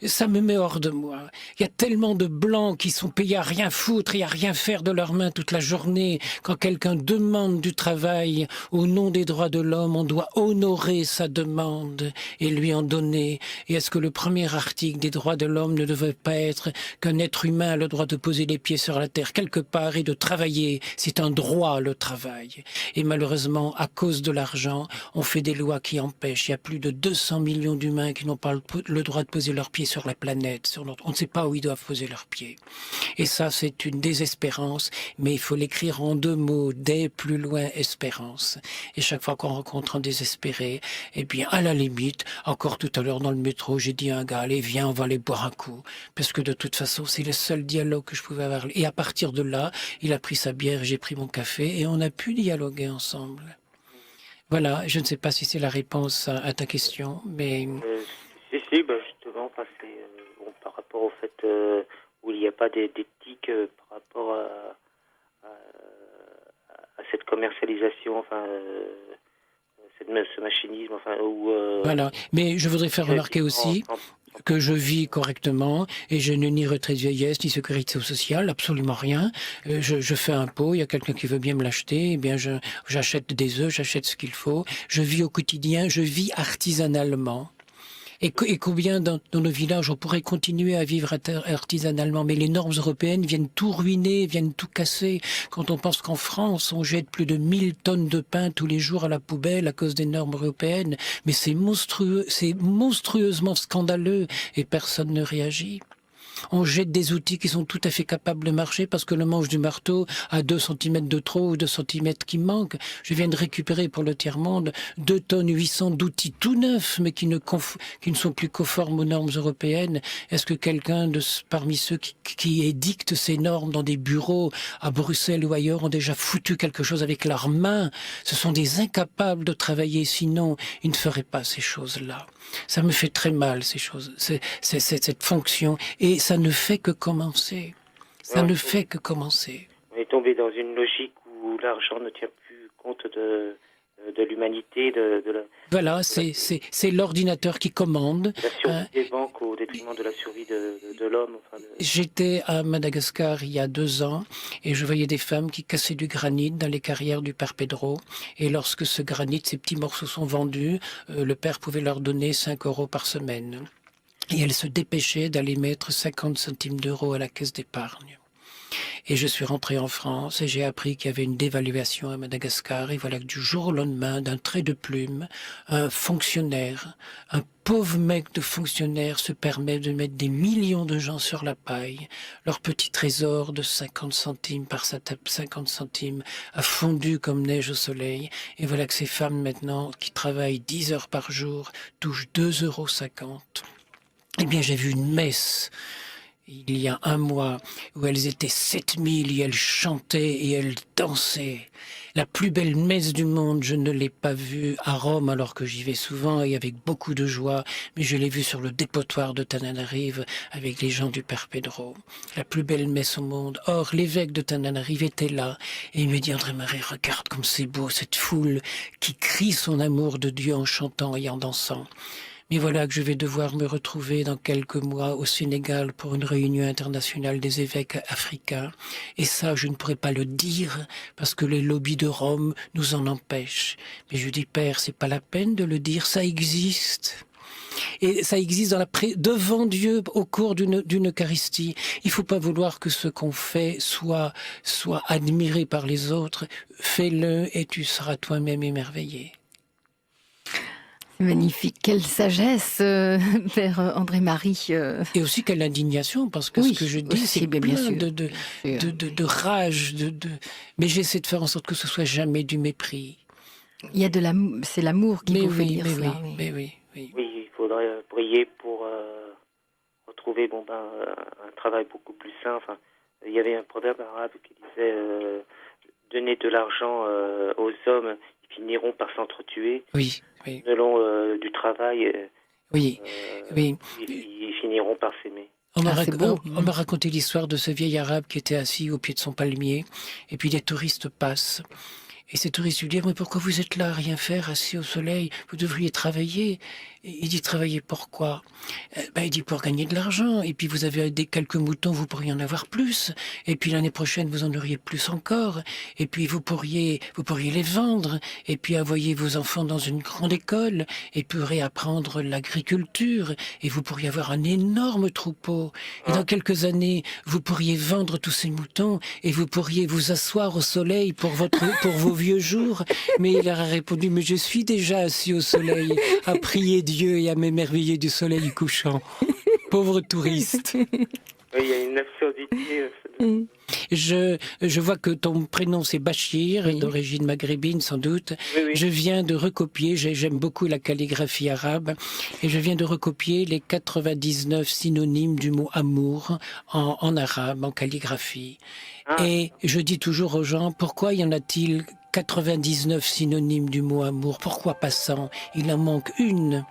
Ça me met hors de moi. Il y a tellement de blancs qui sont payés à rien foutre et à rien faire de leurs mains toute la journée. Quand quelqu'un demande du travail au nom des droits de l'homme, on doit honorer sa demande et lui en donner. Et est-ce que le premier article des droits de l'homme ne devrait pas être qu'un être humain a le droit de poser les pieds sur la terre quelque part et de travailler? C'est un droit, le travail. Et malheureusement, à cause de l'argent, on fait des lois qui empêchent. Il y a plus de 200 millions d'humains qui n'ont pas le droit de poser leurs pieds sur la planète. On ne sait pas où ils doivent poser leurs pieds. Et ça, c'est une désespérance, mais il faut l'écrire en 2 mots, dès plus loin espérance. Et chaque fois qu'on rencontre un désespéré, eh bien, à la limite, encore tout à l'heure dans le métro, j'ai dit à un gars, allez, viens, on va aller boire un coup. Parce que de toute façon, c'est le seul dialogue que je pouvais avoir. Et à partir de là, il a pris sa bière, j'ai pris mon café, et on a pu dialoguer ensemble. Voilà, je ne sais pas si c'est la réponse à ta question, mais... Si, justement, par rapport au fait où il n'y a pas d'éthique par rapport à cette commercialisation, ce machinisme, Voilà, mais je voudrais faire remarquer aussi que je vis correctement et je n'ai ni retraite vieillesse ni sécurité sociale, absolument rien. Je fais un pot, il y a quelqu'un qui veut bien me l'acheter, eh bien j'achète des œufs, j'achète ce qu'il faut. Je vis au quotidien, je vis artisanalement. Et combien dans nos villages on pourrait continuer à vivre artisanalement, mais les normes européennes viennent tout ruiner, viennent tout casser. Quand on pense qu'en France, on jette plus de 1000 tonnes de pain tous les jours à la poubelle à cause des normes européennes, mais c'est monstrueux, c'est monstrueusement scandaleux et personne ne réagit. On jette des outils qui sont tout à fait capables de marcher parce que le manche du marteau a 2 cm de trop ou 2 cm qui manquent. Je viens de récupérer pour le tiers-monde 2 tonnes 800 d'outils tout neufs mais qui ne sont plus conformes aux normes européennes. Est-ce que quelqu'un parmi ceux qui édictent ces normes dans des bureaux à Bruxelles ou ailleurs ont déjà foutu quelque chose avec leurs mains? Ce sont des incapables de travailler, sinon ils ne feraient pas ces choses-là. Ça me fait très mal, ces choses, cette fonction, et ça ne fait que commencer. Ça ne fait que commencer. On est tombé dans une logique où l'argent ne tient plus compte de l'humanité, Voilà, c'est l'ordinateur qui commande. La survie des banques au détriment de la survie de l'homme. J'étais à Madagascar il y a 2 ans et je voyais des femmes qui cassaient du granit dans les carrières du père Pedro. Et lorsque ce granit, ces petits morceaux sont vendus, le père pouvait leur donner 5 € par semaine. Et elles se dépêchaient d'aller mettre 50 centimes d'euros à la caisse d'épargne. Et je suis rentré en France et j'ai appris qu'il y avait une dévaluation à Madagascar. Et voilà que du jour au lendemain, d'un trait de plume, un fonctionnaire, un pauvre mec de fonctionnaire se permet de mettre des millions de gens sur la paille. Leur petit trésor de 50 centimes par sa table, 50 centimes, a fondu comme neige au soleil. Et voilà que ces femmes maintenant, qui travaillent 10 heures par jour, touchent 2,50 €. Eh bien, j'ai vu une messe il y a 1 mois, où elles étaient 7000 et elles chantaient et elles dansaient. La plus belle messe du monde, je ne l'ai pas vue à Rome alors que j'y vais souvent et avec beaucoup de joie, mais je l'ai vue sur le dépotoir de Tananarive avec les gens du Père Pedro. La plus belle messe au monde. Or, l'évêque de Tananarive était là et il me dit, André-Marie, regarde comme c'est beau cette foule qui crie son amour de Dieu en chantant et en dansant. Mais voilà que je vais devoir me retrouver dans quelques mois au Sénégal pour une réunion internationale des évêques africains. Et ça, je ne pourrais pas le dire parce que les lobbies de Rome nous en empêchent. Mais je dis, Père, c'est pas la peine de le dire, ça existe. Et ça existe devant Dieu au cours d'une Eucharistie. Il faut pas vouloir que ce qu'on fait soit admiré par les autres. Fais-le et tu seras toi-même émerveillé. Magnifique, quelle sagesse, Père André-Marie. Et aussi quelle indignation, parce que ce que je dis, c'est plein de rage, mais j'essaie de faire en sorte que ce soit jamais du mépris. Il y a c'est l'amour qui vous fait dire ça. Oui, il faudrait prier pour retrouver un travail beaucoup plus sain. Enfin, il y avait un proverbe arabe qui disait donner de l'argent aux hommes, ils finiront par s'entretuer. Oui. Selon du travail, oui. Ils finiront par s'aimer. On m'a raconté l'histoire de ce vieil arabe qui était assis au pied de son palmier, et puis des touristes passent. Et ces touristes lui disent, mais pourquoi vous êtes là à rien faire, assis au soleil? Vous devriez travailler. Et il dit, travailler pourquoi? Il dit, pour gagner de l'argent. Et puis vous avez quelques moutons, vous pourriez en avoir plus. Et puis l'année prochaine, vous en auriez plus encore. Et puis vous pourriez les vendre. Et puis envoyer vos enfants dans une grande école. Et pourriez apprendre l'agriculture. Et vous pourriez avoir un énorme troupeau. Et dans quelques années, vous pourriez vendre tous ces moutons. Et vous pourriez vous asseoir au soleil pour vos vieux jours. Mais il leur a répondu, mais je suis déjà assis au soleil à prier Dieu et à m'émerveiller du soleil couchant. Pauvre touriste. Oui, il y a une absurdité. Je vois que ton prénom c'est Bachir, Oui. d'origine maghrébine sans doute. Oui. Je viens de recopier, j'aime beaucoup la calligraphie arabe, et je viens de recopier les 99 synonymes du mot amour en arabe, en calligraphie. Ah. Et je dis toujours aux gens, pourquoi y en a-t-il 99 synonymes du mot amour? Pourquoi pas 100? Il en manque une.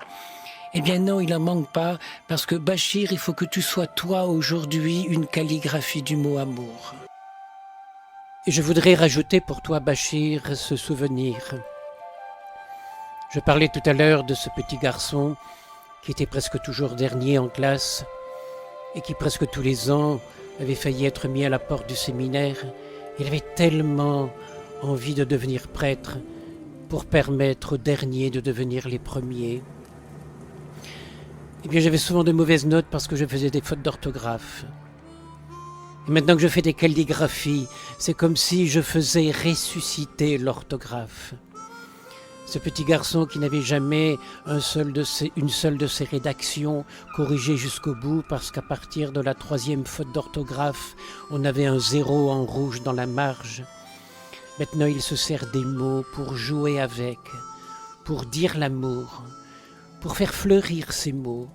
Eh bien non, il en manque pas, parce que Bachir, il faut que tu sois toi aujourd'hui une calligraphie du mot amour. Et je voudrais rajouter pour toi, Bachir, ce souvenir. Je parlais tout à l'heure de ce petit garçon qui était presque toujours dernier en classe et qui presque tous les ans avait failli être mis à la porte du séminaire. Il avait tellement envie de devenir prêtre pour permettre aux derniers de devenir les premiers. Eh bien, j'avais souvent de mauvaises notes parce que je faisais des fautes d'orthographe. Et maintenant que je fais des calligraphies, c'est comme si je faisais ressusciter l'orthographe. Ce petit garçon qui n'avait jamais une seule de ses rédactions corrigée jusqu'au bout parce qu'à partir de la 3e faute d'orthographe, on avait un 0 en rouge dans la marge. Maintenant, il se sert des mots pour jouer avec, pour dire l'amour, pour faire fleurir ces mots.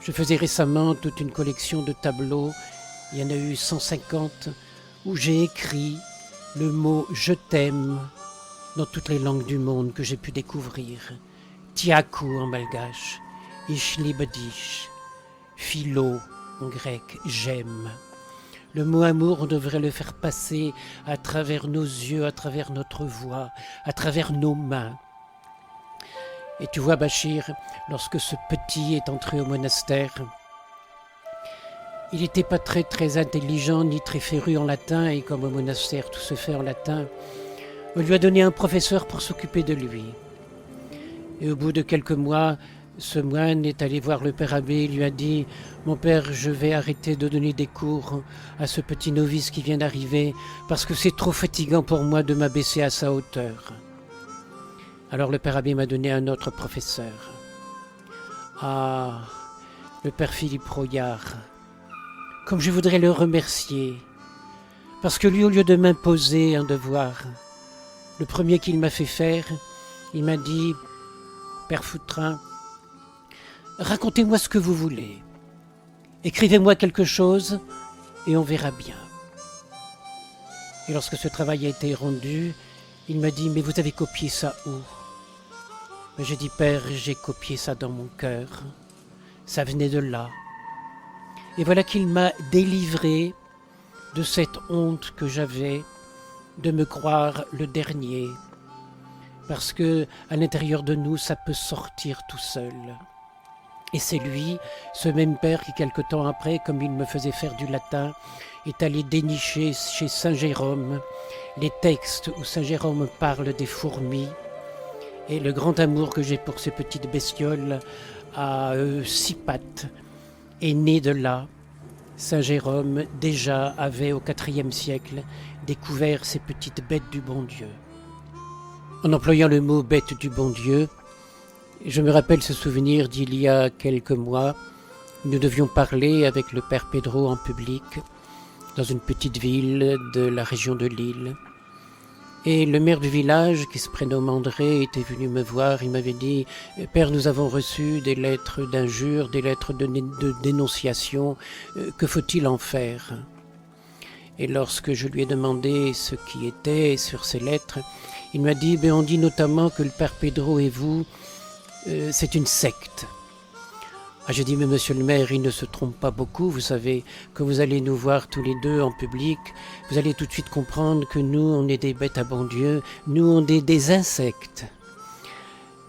Je faisais récemment toute une collection de tableaux, il y en a eu 150, où j'ai écrit le mot « je t'aime » dans toutes les langues du monde que j'ai pu découvrir. Tiakou en malgache, Ich liebe dich, philo en grec, j'aime. Le mot amour, on devrait le faire passer à travers nos yeux, à travers notre voix, à travers nos mains. Et tu vois, Bachir, lorsque ce petit est entré au monastère, il n'était pas très intelligent ni très féru en latin, et comme au monastère tout se fait en latin, on lui a donné un professeur pour s'occuper de lui. Et au bout de quelques mois, ce moine est allé voir le père abbé, il lui a dit « Mon père, je vais arrêter de donner des cours à ce petit novice qui vient d'arriver, parce que c'est trop fatigant pour moi de m'abaisser à sa hauteur. » Alors le père abbé m'a donné un autre professeur. Ah, le père Philippe Royard, comme je voudrais le remercier, parce que lui, au lieu de m'imposer un devoir, le premier qu'il m'a fait faire, il m'a dit « Père Foutrin, racontez-moi ce que vous voulez, écrivez-moi quelque chose et on verra bien. » Et lorsque ce travail a été rendu, il m'a dit « Mais vous avez copié ça où ?» Mais j'ai dit « Père, j'ai copié ça dans mon cœur. Ça venait de là. » Et voilà qu'il m'a délivré de cette honte que j'avais de me croire le dernier. Parce que à l'intérieur de nous, ça peut sortir tout seul. Et c'est lui, ce même père qui quelque temps après, comme il me faisait faire du latin, est allé dénicher chez Saint Jérôme les textes où Saint Jérôme parle des fourmis. Et le grand amour que j'ai pour ces petites bestioles à 6 pattes est né de là. Saint Jérôme déjà avait au IVe siècle découvert ces petites bêtes du bon Dieu. En employant le mot « bête du bon Dieu », je me rappelle ce souvenir d'il y a quelques mois. Nous devions parler avec le père Pedro en public dans une petite ville de la région de Lille. Et le maire du village, qui se prénomme André, était venu me voir. Il m'avait dit « Père, nous avons reçu des lettres d'injures, des lettres de dénonciation. Que faut-il en faire ?» Et lorsque je lui ai demandé ce qui était sur ces lettres, il m'a dit « On dit notamment que le père Pedro et vous, c'est une secte. » Ah, j'ai dit, mais monsieur le maire, il ne se trompe pas beaucoup. Vous savez que vous allez nous voir tous les deux en public. Vous allez tout de suite comprendre que nous, on est des bêtes à bon Dieu. Nous, on est des insectes.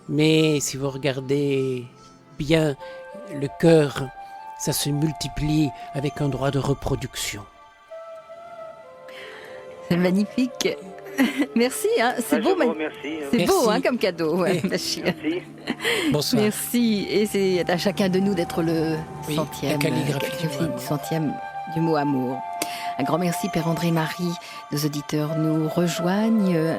Mais si vous regardez bien le cœur, ça se multiplie avec un droit de reproduction. C'est magnifique. Merci, hein. C'est beau, merci. c'est beau Merci. Comme cadeau. Ouais, Oui. Bachir. Merci. Bonsoir. Merci. Et c'est à chacun de nous d'être le Oui, centième, la calligraphie du mot amour. centième du mot amour. Un grand merci, Père André-Marie. Nos auditeurs nous rejoignent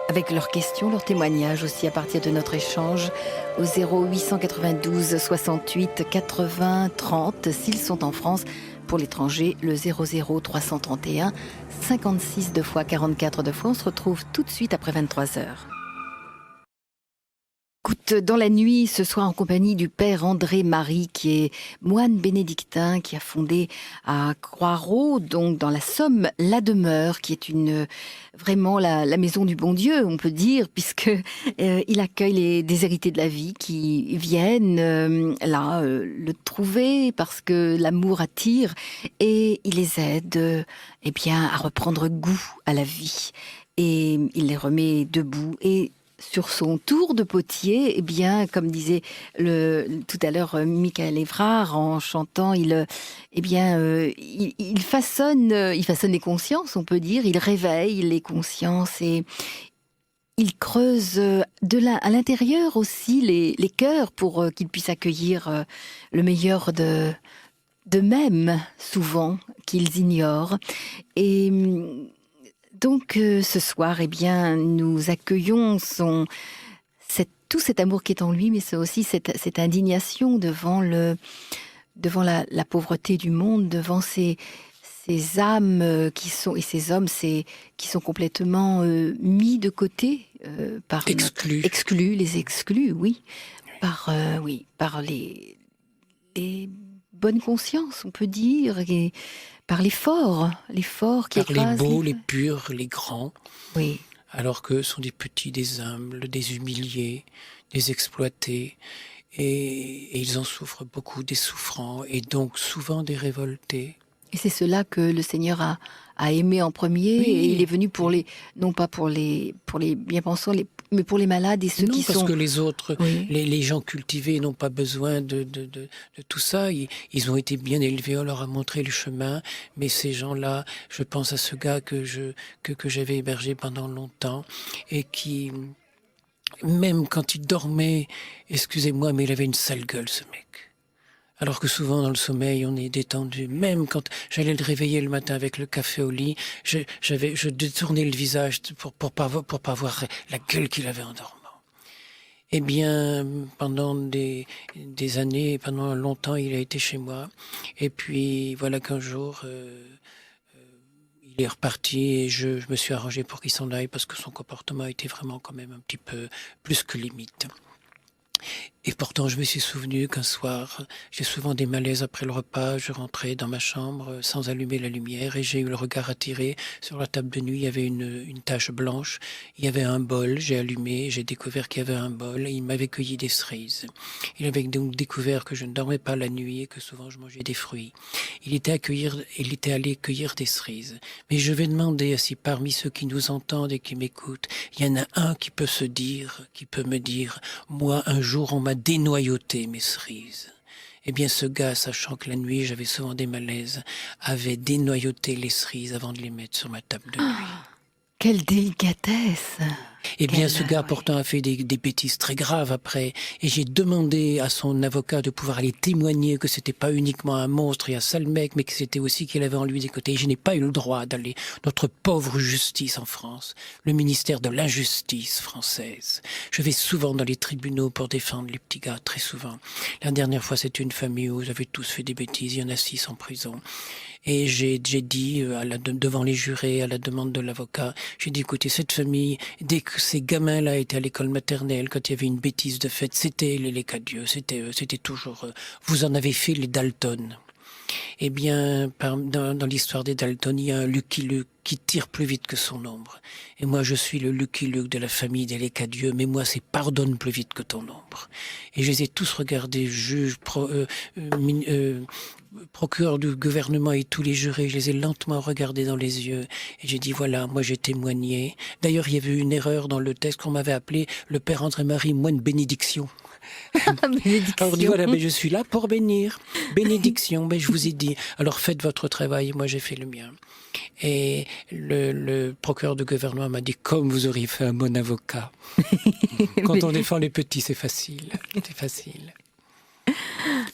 avec leurs questions, leurs témoignages aussi à partir de notre échange au 0892 68 80 30 s'ils sont en France. Pour l'étranger, le 00 331 56 2 fois 44 2 fois. On se retrouve tout de suite après 23h. Écoute, dans la nuit, ce soir en compagnie du Père André-Marie, qui est moine bénédictin, qui a fondé à Croix-Ros, donc dans la Somme, la demeure, qui est vraiment la maison du bon Dieu, on peut dire, puisque il accueille les déshérités de la vie qui viennent le trouver parce que l'amour attire, et il les aide à reprendre goût à la vie, et il les remet debout. Et sur son tour de potier, comme disait tout à l'heure Michael Évrard en chantant, il façonne les consciences, on peut dire, il réveille les consciences et il creuse à l'intérieur aussi les cœurs pour qu'ils puissent accueillir le meilleur d'eux-mêmes, souvent, qu'ils ignorent. Et donc ce soir, nous accueillons tout cet amour qui est en lui, mais c'est aussi cette indignation devant la pauvreté du monde, devant ces âmes qui sont, et ces hommes qui sont complètement mis de côté, exclus, les exclus, oui, par les bonnes consciences, on peut dire, et par les forts qui par écrasent les beaux, les purs, les grands. Oui. Alors que sont des petits, des humbles, des humiliés, des exploités. Et ils en souffrent beaucoup, des souffrants, et donc souvent des révoltés. Et c'est cela que le Seigneur a aimé en premier, Oui. et il est venu non pas pour les bien-pensants, mais pour les malades et ceux non, qui parce sont... que les autres, Oui. les gens cultivés n'ont pas besoin de tout ça. Ils ont été bien élevés, on leur a montré le chemin. Mais ces gens-là, je pense à ce gars que j'avais hébergé pendant longtemps et qui, même quand il dormait, excusez-moi, mais il avait une sale gueule, ce mec. Alors que souvent dans le sommeil, on est détendu. Même quand j'allais le réveiller le matin avec le café au lit, je détournais le visage pour pas voir la gueule qu'il avait en dormant. Eh bien, pendant des années, pendant longtemps, il a été chez moi. Et puis voilà qu'un jour, il est reparti et je me suis arrangé pour qu'il s'en aille parce que son comportement était vraiment quand même un petit peu plus que limite. Et pourtant, je me suis souvenu qu'un soir, j'ai souvent des malaises après le repas, je rentrais dans ma chambre sans allumer la lumière et j'ai eu le regard attiré sur la table de nuit. Il y avait une tache blanche, il y avait un bol, j'ai allumé, j'ai découvert qu'il y avait un bol et il m'avait cueilli des cerises. Il avait donc découvert que je ne dormais pas la nuit et que souvent je mangeais des fruits. Il était allé cueillir des cerises. Mais je vais demander si parmi ceux qui nous entendent et qui m'écoutent, il y en a un qui peut me dire, moi un jour on m'a dénoyauté mes cerises. Eh bien ce gars, sachant que la nuit j'avais souvent des malaises, avait dénoyauté les cerises avant de les mettre sur ma table de nuit. Quelle délicatesse! Eh bien, ce gars, pourtant, a fait des bêtises très graves après. Et j'ai demandé à son avocat de pouvoir aller témoigner que c'était pas uniquement un monstre et un sale mec, mais que c'était aussi qu'il avait en lui des côtés. Et je n'ai pas eu le droit d'aller. Notre pauvre justice en France, le ministère de l'injustice française. Je vais souvent dans les tribunaux pour défendre les petits gars, très souvent. La dernière fois, c'était une famille où ils avaient tous fait des bêtises. Il y en a 6 en prison. Et j'ai dit, devant les jurés, à la demande de l'avocat, j'ai dit, écoutez, cette famille, dès que ces gamins-là étaient à l'école maternelle, quand il y avait une bêtise de fait, c'était les Lécadieux, c'était toujours, vous en avez fait les Dalton. Eh bien, dans l'histoire des Dalton, il y a un Lucky Luke qui tire plus vite que son ombre. Et moi, je suis le Lucky Luke de la famille des Lécadieux, mais moi, c'est pardonne plus vite que ton ombre. Et je les ai tous regardés, juges, procureur du gouvernement et tous les jurés, je les ai lentement regardés dans les yeux. Et j'ai dit, voilà, moi j'ai témoigné. D'ailleurs, il y avait eu une erreur dans le texte qu'on m'avait appelé le père André-Marie moine bénédiction. Bénédiction. Alors on dit, voilà, mais je suis là pour bénir. Bénédiction, mais je vous ai dit. Alors faites votre travail, moi j'ai fait le mien. Et le procureur du gouvernement m'a dit, comme vous auriez fait un bon avocat. Quand on défend les petits, c'est facile. C'est facile.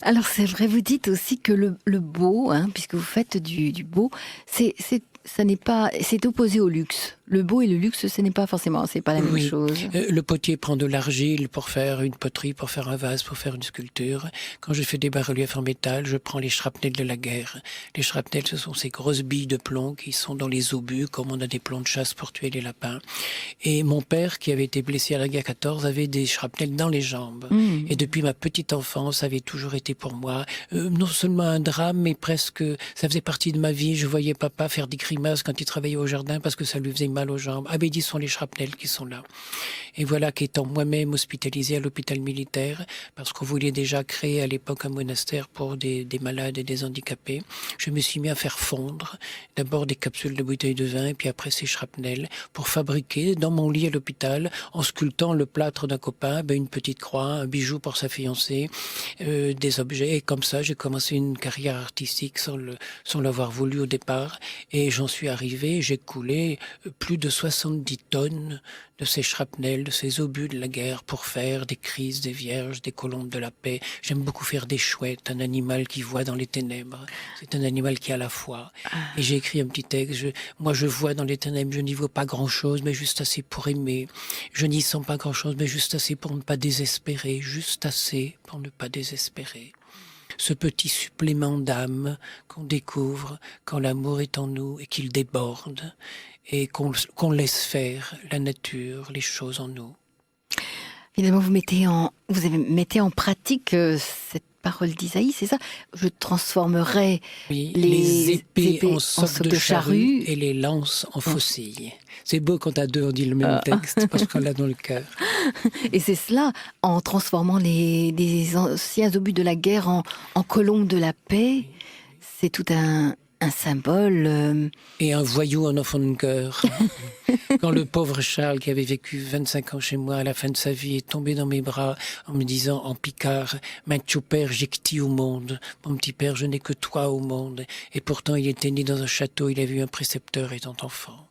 Alors c'est vrai, vous dites aussi que le beau, puisque vous faites du beau, c'est opposé au luxe. Le beau et le luxe, ce n'est pas forcément, c'est pas la même chose. Le potier prend de l'argile pour faire une poterie, pour faire un vase, pour faire une sculpture. Quand je fais des bas-reliefs en métal, je prends les shrapnels de la guerre. Les shrapnels, ce sont ces grosses billes de plomb qui sont dans les obus, comme on a des plombs de chasse pour tuer les lapins. Et mon père, qui avait été blessé à la guerre 14, avait des shrapnels dans les jambes. Et depuis ma petite enfance, ça avait toujours été pour moi non seulement un drame, mais presque, ça faisait partie de ma vie. Je voyais papa faire des grimaces quand il travaillait au jardin parce que ça lui faisait mal aux jambes. Ah ben, ils sont les shrapnels qui sont là. Et voilà qu'étant moi-même hospitalisé à l'hôpital militaire, parce qu'on voulait déjà créer à l'époque un monastère pour des malades et des handicapés, je me suis mis à faire fondre d'abord des capsules de bouteilles de vin et puis après ces shrapnels pour fabriquer dans mon lit à l'hôpital, en sculptant le plâtre d'un copain, une petite croix, un bijou pour sa fiancée, des objets. Et comme ça, j'ai commencé une carrière artistique sans l'avoir voulu au départ. Et j'en suis arrivé, j'ai coulé plus de 70 tonnes de ces shrapnels, de ces obus de la guerre pour faire des crises, des vierges, des colombes de la paix. J'aime beaucoup faire des chouettes, un animal qui voit dans les ténèbres. C'est un animal qui a la foi. Et j'ai écrit un petit texte. Moi, je vois dans les ténèbres, je n'y vois pas grand-chose, mais juste assez pour aimer. Je n'y sens pas grand-chose, mais juste assez pour ne pas désespérer. Juste assez pour ne pas désespérer. Ce petit supplément d'âme qu'on découvre quand l'amour est en nous et qu'il déborde et qu'on laisse faire la nature, les choses en nous. Finalement, vous mettez en pratique cette parole d'Isaïe, c'est ça? Je transformerai les épées en socs de charrue et les lances en faucilles. C'est beau quand à deux on dit le même texte, parce qu'on l'a dans le cœur. Et c'est cela, en transformant des anciens obus de la guerre en colombes de la paix, c'est tout un symbole. Et un voyou en enfant de cœur. Quand le pauvre Charles, qui avait vécu 25 ans chez moi, à la fin de sa vie, est tombé dans mes bras en me disant en picard, « Mon petit père, j'ai que t'y au monde. Mon petit père, je n'ai que toi au monde. » Et pourtant, il était né dans un château, il a vu un précepteur étant enfant.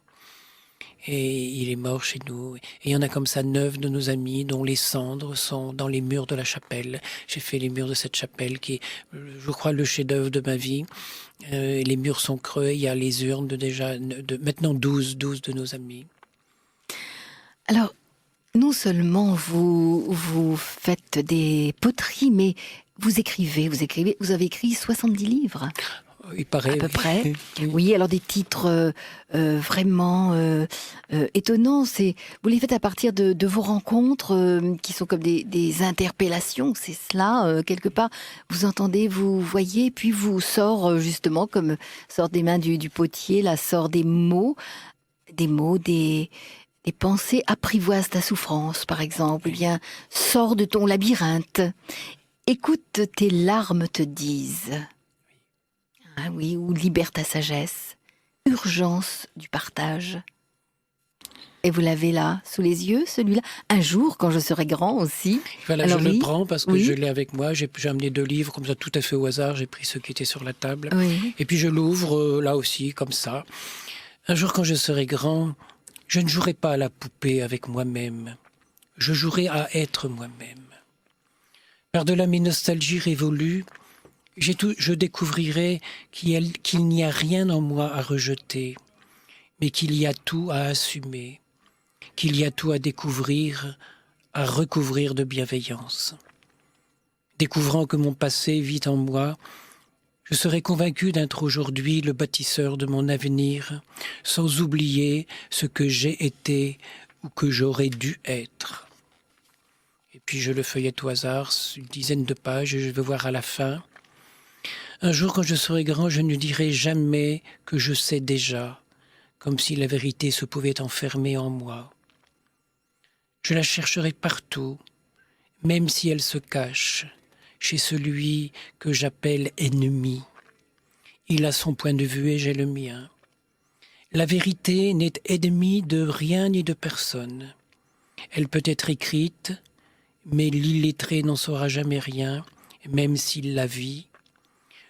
Et il est mort chez nous. Et il y en a comme ça 9 de nos amis dont les cendres sont dans les murs de la chapelle. J'ai fait les murs de cette chapelle qui est, je crois, le chef-d'œuvre de ma vie. Les murs sont creux, il y a les urnes de maintenant 12 de nos amis. Alors, non seulement vous faites des poteries, mais vous écrivez. Vous avez écrit 70 livres. Il paraît. À peu près. Oui, alors des titres vraiment étonnants. Vous les faites à partir de vos rencontres qui sont comme des interpellations. C'est cela, quelque part. Vous entendez, vous voyez, puis vous sort justement, comme sort des mains du potier, là sort des mots, des pensées. Apprivoise ta souffrance, par exemple. Eh bien, sors de ton labyrinthe. Écoute, tes larmes te disent. Ah oui, ou libère ta sagesse. Urgence du partage. Et vous l'avez là, sous les yeux, celui-là. Un jour, quand je serai grand aussi. Voilà, alors, je le prends parce que je l'ai avec moi. J'ai amené 2 livres, comme ça, tout à fait au hasard. J'ai pris ceux qui étaient sur la table. Oui. Et puis je l'ouvre, là aussi, comme ça. Un jour, quand je serai grand, je ne jouerai pas à la poupée avec moi-même. Je jouerai à être moi-même. Par-delà mes nostalgies révolues, je découvrirai qu'il n'y a rien en moi à rejeter, mais qu'il y a tout à assumer, qu'il y a tout à découvrir, à recouvrir de bienveillance. Découvrant que mon passé vit en moi, je serai convaincu d'être aujourd'hui le bâtisseur de mon avenir, sans oublier ce que j'ai été ou que j'aurais dû être. Et puis je le feuillette au hasard, une dizaine de pages, et je vais voir à la fin Un jour, quand je serai grand, je ne dirai jamais que je sais déjà, comme si la vérité se pouvait enfermer en moi. Je la chercherai partout, même si elle se cache, chez celui que j'appelle ennemi. Il a son point de vue et j'ai le mien. La vérité n'est ennemie de rien ni de personne. Elle peut être écrite, mais l'illettré n'en saura jamais rien, même s'il la vit.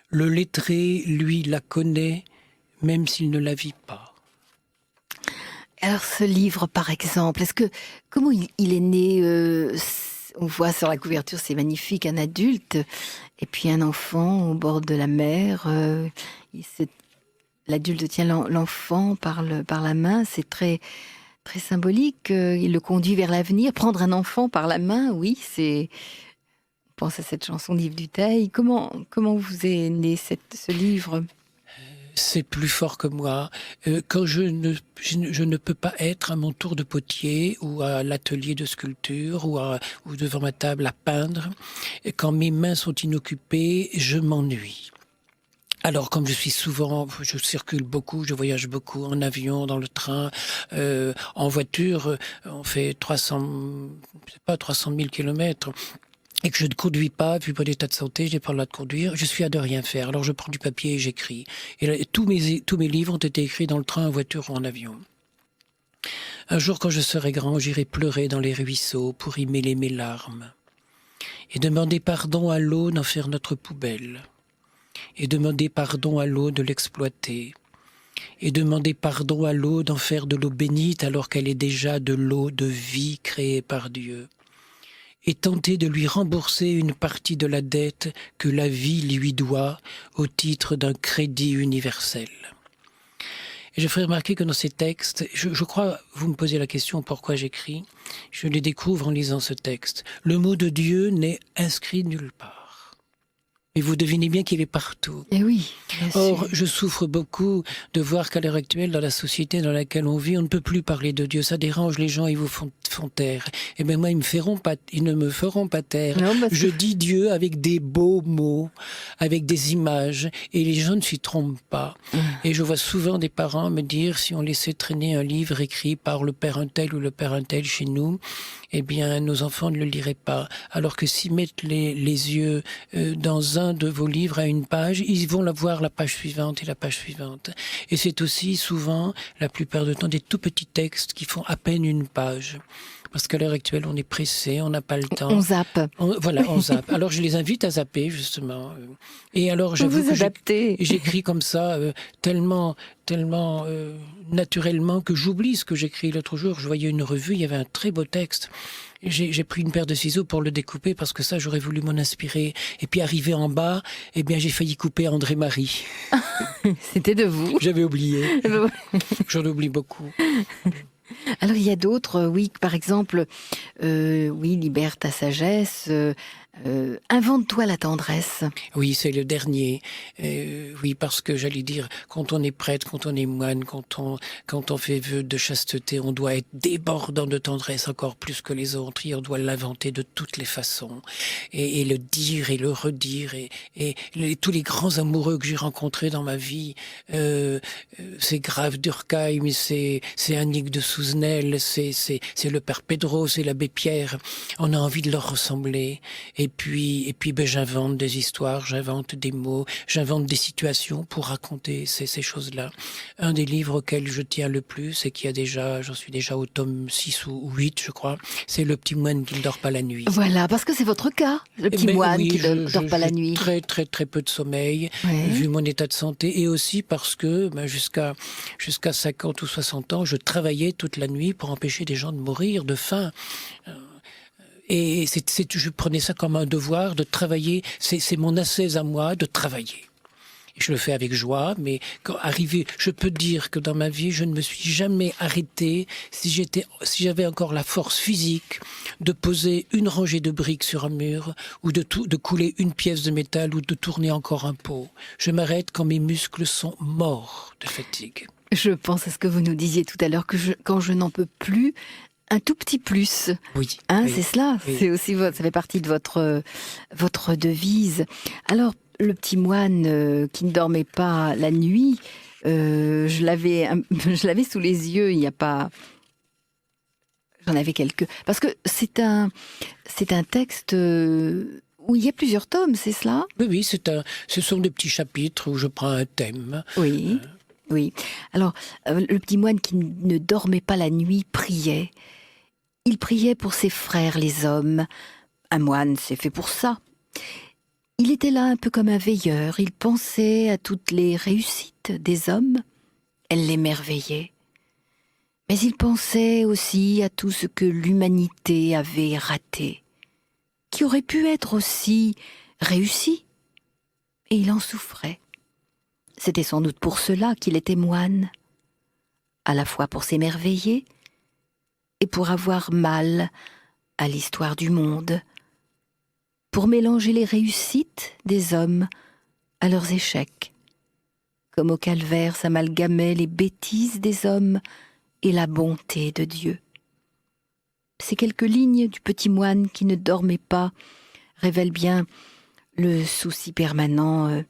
Le lettré, lui, la connaît, même s'il ne la vit pas. Alors ce livre, par exemple, comment il est né on voit sur la couverture, c'est magnifique, un adulte et puis un enfant au bord de la mer. L'adulte tient l'enfant par la main, c'est très, très symbolique. Il le conduit vers l'avenir. Prendre un enfant par la main, oui, c'est... On pense à cette chanson d'Yves Duteil. Comment vous est né ce livre ? C'est plus fort que moi. Quand je ne peux pas être à mon tour de potier ou à l'atelier de sculpture ou devant ma table à peindre, quand mes mains sont inoccupées, je m'ennuie. Alors, comme je circule beaucoup, je voyage beaucoup en avion, dans le train, en voiture, on fait 300 000 kilomètres. Et que je ne conduis pas, vu mon état de santé, je n'ai pas le droit de conduire, je suis à de rien faire. Alors je prends du papier et j'écris. Et là, tous mes livres ont été écrits dans le train, en voiture ou en avion. Un jour, quand je serai grand, j'irai pleurer dans les ruisseaux pour y mêler mes larmes. Et demander pardon à l'eau d'en faire notre poubelle. Et demander pardon à l'eau de l'exploiter. Et demander pardon à l'eau d'en faire de l'eau bénite alors qu'elle est déjà de l'eau de vie créée par Dieu. Et tenter de lui rembourser une partie de la dette que la vie lui doit au titre d'un crédit universel. Et je ferai remarquer que dans ces textes, je crois, vous me posez la question pourquoi j'écris, je les découvre en lisant ce texte. Le mot de Dieu n'est inscrit nulle part. Mais vous devinez bien qu'il est partout. Eh oui, bien sûr. Or, je souffre beaucoup de voir qu'à l'heure actuelle, dans la société dans laquelle on vit, on ne peut plus parler de Dieu. Ça dérange les gens, ils vous font taire. Et bien moi, ils ne me feront pas taire. Non, je dis Dieu avec des beaux mots, avec des images, et les gens ne s'y trompent pas. Et je vois souvent des parents me dire, si on laissait traîner un livre écrit par le père un tel ou le père un tel chez nous, eh bien, nos enfants ne le liraient pas. Alors que s'ils mettent les yeux dans un de vos livres à une page, ils vont la voir la page suivante et la page suivante. Et c'est aussi souvent, la plupart du temps, des tout petits textes qui font à peine une page. Parce qu'à l'heure actuelle, on est pressé, on n'a pas le temps. On zappe. On zappe. Alors, je les invite à zapper, justement. Et alors, j'avoue que j'écris comme ça, tellement naturellement que j'oublie ce que j'écris. L'autre jour, je voyais une revue, il y avait un très beau texte. J'ai pris une paire de ciseaux pour le découper parce que ça, j'aurais voulu m'en inspirer. Et puis, arrivé en bas, eh bien, j'ai failli couper André Marie. C'était de vous. J'avais oublié. J'en oublie beaucoup. Alors il y a d'autres, oui, par exemple, libère ta sagesse, invente-toi la tendresse. Oui, c'est le dernier. Oui, parce que j'allais dire, quand on est prêtre, quand on est moine, quand on fait vœu de chasteté, on doit être débordant de tendresse encore plus que les autres. Et on doit l'inventer de toutes les façons et le dire et le redire et tous les grands amoureux que j'ai rencontrés dans ma vie, c'est Grave Durkheim, c'est Annick de Souzenel, c'est le père Pedro, c'est l'abbé Pierre. On a envie de leur ressembler. Et puis j'invente des histoires, j'invente des mots, j'invente des situations pour raconter ces choses-là. Un des livres auxquels je tiens le plus et j'en suis déjà au tome 6 ou 8, je crois, c'est Le petit moine qui ne dort pas la nuit. Voilà, parce que c'est votre cas, le petit moine qui ne dort pas la nuit. Très, très, très peu de sommeil, vu mon état de santé, et aussi parce que jusqu'à 50 ou 60 ans, je travaillais toute la nuit pour empêcher des gens de mourir de faim. Et je prenais ça comme un devoir de travailler. C'est mon ascèse à moi de travailler. Et je le fais avec joie, mais je peux dire que dans ma vie, je ne me suis jamais arrêté si j'avais encore la force physique de poser une rangée de briques sur un mur ou de couler une pièce de métal ou de tourner encore un pot. Je m'arrête quand mes muscles sont morts de fatigue. Je pense à ce que vous nous disiez tout à l'heure, que quand je n'en peux plus, un tout petit plus. Oui. C'est cela. Oui. C'est aussi ça fait partie de votre devise. Alors, le petit moine qui ne dormait pas la nuit, je l'avais sous les yeux, il n'y a pas... J'en avais quelques... Parce que c'est un texte où il y a plusieurs tomes, c'est cela ? Oui, ce sont des petits chapitres où je prends un thème. Oui, oui. Alors, le petit moine qui ne dormait pas la nuit priait. Il priait pour ses frères, les hommes. Un moine, c'est fait pour ça. Il était là un peu comme un veilleur. Il pensait à toutes les réussites des hommes. Elle l'émerveillait. Mais il pensait aussi à tout ce que l'humanité avait raté, qui aurait pu être aussi réussi. Et il en souffrait. C'était sans doute pour cela qu'il était moine, à la fois pour s'émerveiller et pour avoir mal à l'histoire du monde, pour mélanger les réussites des hommes à leurs échecs, comme au calvaire s'amalgamaient les bêtises des hommes et la bonté de Dieu. Ces quelques lignes du petit moine qui ne dormait pas révèlent bien le souci permanent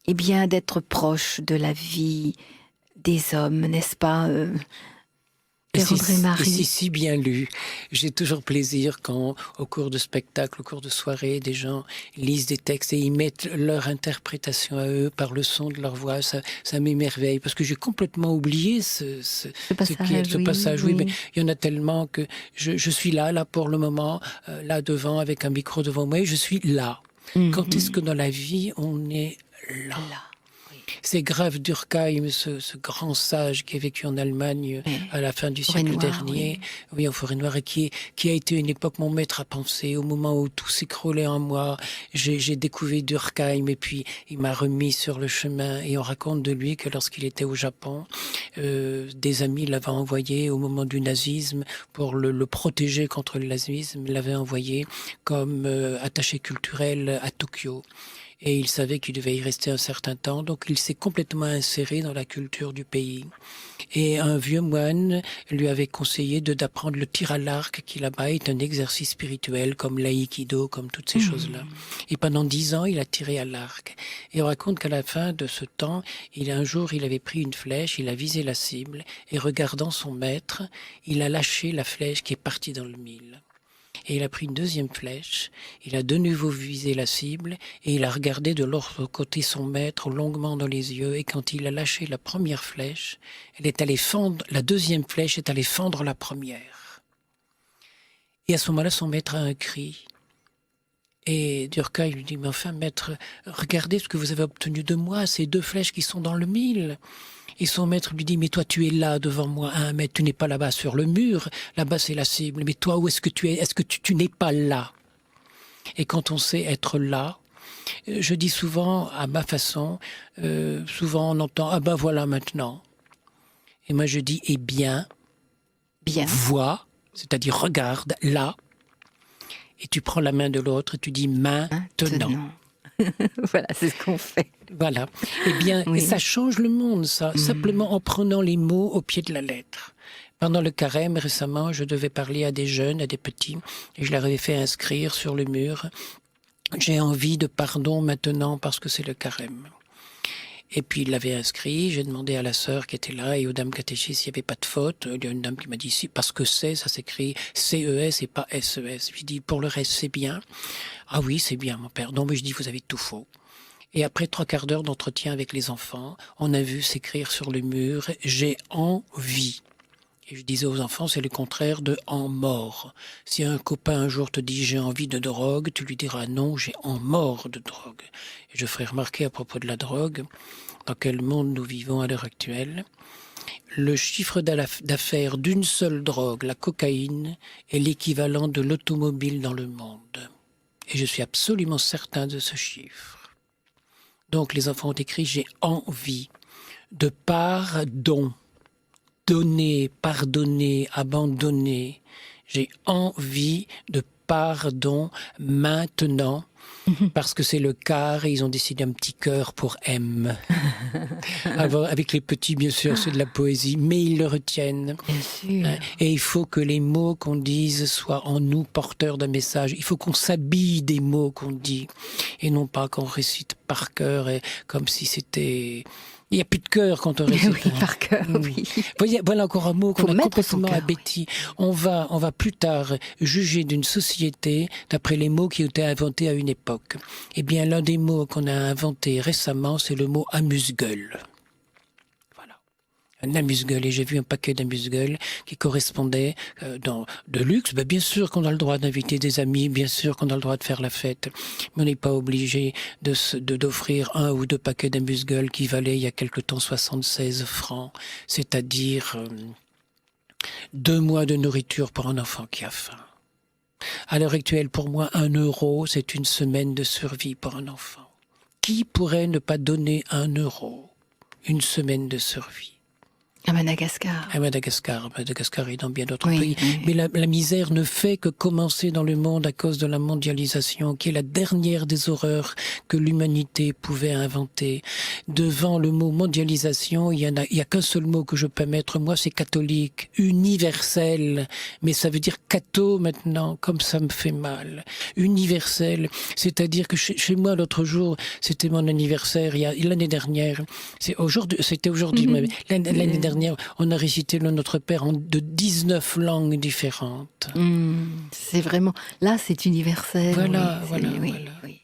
d'être proche de la vie des hommes, n'est-ce pas, Père André-Marie ? Et si bien lu. J'ai toujours plaisir quand, au cours de spectacles, au cours de soirées, des gens lisent des textes et ils mettent leur interprétation à eux par le son de leur voix. Ça m'émerveille parce que j'ai complètement oublié ce passage. Oui, mais il y en a tellement que je suis là pour le moment, là devant, avec un micro devant moi, et je suis là. Quand est-ce que dans la vie, on est là. C'est Graf Durkheim, ce grand sage qui a vécu en Allemagne à la fin du siècle dernier, en Forêt Noire, et qui a été une époque mon maître à penser. Au moment où tout s'écroulait en moi, j'ai découvert Durkheim et puis il m'a remis sur le chemin. Et on raconte de lui que lorsqu'il était au Japon, des amis l'avaient envoyé au moment du nazisme pour le protéger contre le nazisme. L'avaient envoyé comme attaché culturel à Tokyo. Et il savait qu'il devait y rester un certain temps, donc il s'est complètement inséré dans la culture du pays. Et un vieux moine lui avait conseillé d'apprendre le tir à l'arc, qui là-bas est un exercice spirituel, comme l'aïkido, comme toutes ces choses-là. Et pendant 10 ans, il a tiré à l'arc. Et on raconte qu'à la fin de ce temps, un jour, il avait pris une flèche, il a visé la cible, et regardant son maître, il a lâché la flèche qui est partie dans le mille. Et il a pris une deuxième flèche, il a de nouveau visé la cible, et il a regardé de l'autre côté son maître longuement dans les yeux, et quand il a lâché la première flèche, la deuxième flèche est allée fendre la première. Et à ce moment-là, son maître a un cri. Et Durkheim lui dit, mais enfin maître, regardez ce que vous avez obtenu de moi, ces 2 flèches qui sont dans le mille. Et son maître lui dit, mais toi tu es là devant moi à 1 mètre, tu n'es pas là-bas sur le mur, là-bas c'est la cible, mais toi où est-ce que tu es ? Est-ce que tu n'es pas là ? Et quand on sait être là, je dis souvent à ma façon, souvent on entend, ah ben voilà maintenant. Et moi je dis, bien, vois, c'est-à-dire regarde là, et tu prends la main de l'autre et tu dis maintenant. Voilà, c'est ce qu'on fait. Voilà. Eh bien, et ça change le monde, ça, simplement en prenant les mots au pied de la lettre. Pendant le carême, récemment, je devais parler à des jeunes, à des petits, et je leur avais fait inscrire sur le mur « J'ai envie de pardon maintenant parce que c'est le carême ». Et puis il l'avait inscrit, j'ai demandé à la sœur qui était là et aux dames catéchistes s'il n'y avait pas de faute. Il y a une dame qui m'a dit si, parce que ça s'écrit C-E-S et pas S-E-S. Je dis pour le reste c'est bien. Ah oui, c'est bien mon père. Non mais je dis vous avez tout faux. Et après 3/4 d'heure d'entretien avec les enfants, on a vu s'écrire sur le mur « J'ai envie ». Et je disais aux enfants, c'est le contraire de « en mort ». Si un copain un jour te dit « j'ai envie de drogue », tu lui diras « non, j'ai en mort de drogue ». Et je ferai remarquer à propos de la drogue, dans quel monde nous vivons à l'heure actuelle. Le chiffre d'affaires d'une seule drogue, la cocaïne, est l'équivalent de l'automobile dans le monde. Et je suis absolument certain de ce chiffre. Donc les enfants ont écrit « j'ai envie de pardon ». Donner, pardonner, abandonner. J'ai envie de pardon maintenant parce que c'est le quart et ils ont décidé un petit cœur pour M. Avec les petits, bien sûr, c'est de la poésie, mais ils le retiennent. Bien sûr. Et il faut que les mots qu'on dise soient en nous porteurs d'un message. Il faut qu'on s'habille des mots qu'on dit. et non pas qu'on récite par cœur, et comme si c'était... Il n'y a plus de cœur quand on récite. Oui, par cœur, oui. Voilà encore un mot qu'on Faut a mettre son complètement cœur, abêti. On va plus tard juger d'une société d'après les mots qui ont été inventés à une époque. Eh bien, l'un des mots qu'on a inventé récemment, c'est le mot amuse-gueule. Voilà. Un amuse-gueule. Et j'ai vu un paquet d'amuse-gueule qui correspondait de luxe. Ben, bien sûr qu'on a le droit d'inviter des amis, bien sûr qu'on a le droit de faire la fête. Mais on n'est pas obligé d'offrir 1 ou 2 paquets d'amuse-gueule qui valaient il y a quelque temps 76 francs. C'est-à-dire 2 mois de nourriture pour un enfant qui a faim. À l'heure actuelle, pour moi, 1 euro, c'est une semaine de survie pour un enfant. Qui pourrait ne pas donner 1 euro? Une semaine de survie. À Madagascar. À Madagascar et dans bien d'autres Oui, pays. oui. Mais la misère ne fait que commencer dans le monde à cause de la mondialisation, qui est la dernière des horreurs que l'humanité pouvait inventer. Devant le mot mondialisation, il y a qu'un seul mot que je peux mettre, moi, c'est catholique, universel. Mais ça veut dire catho maintenant, comme ça me fait mal. Universel, c'est-à-dire que chez moi, l'autre jour, c'était mon anniversaire, l'année dernière, c'était aujourd'hui, mais l'année dernière, on a récité le Notre Père de 19 langues différentes. C'est vraiment... Là, c'est universel. Voilà, oui, voilà, oui, voilà. oui.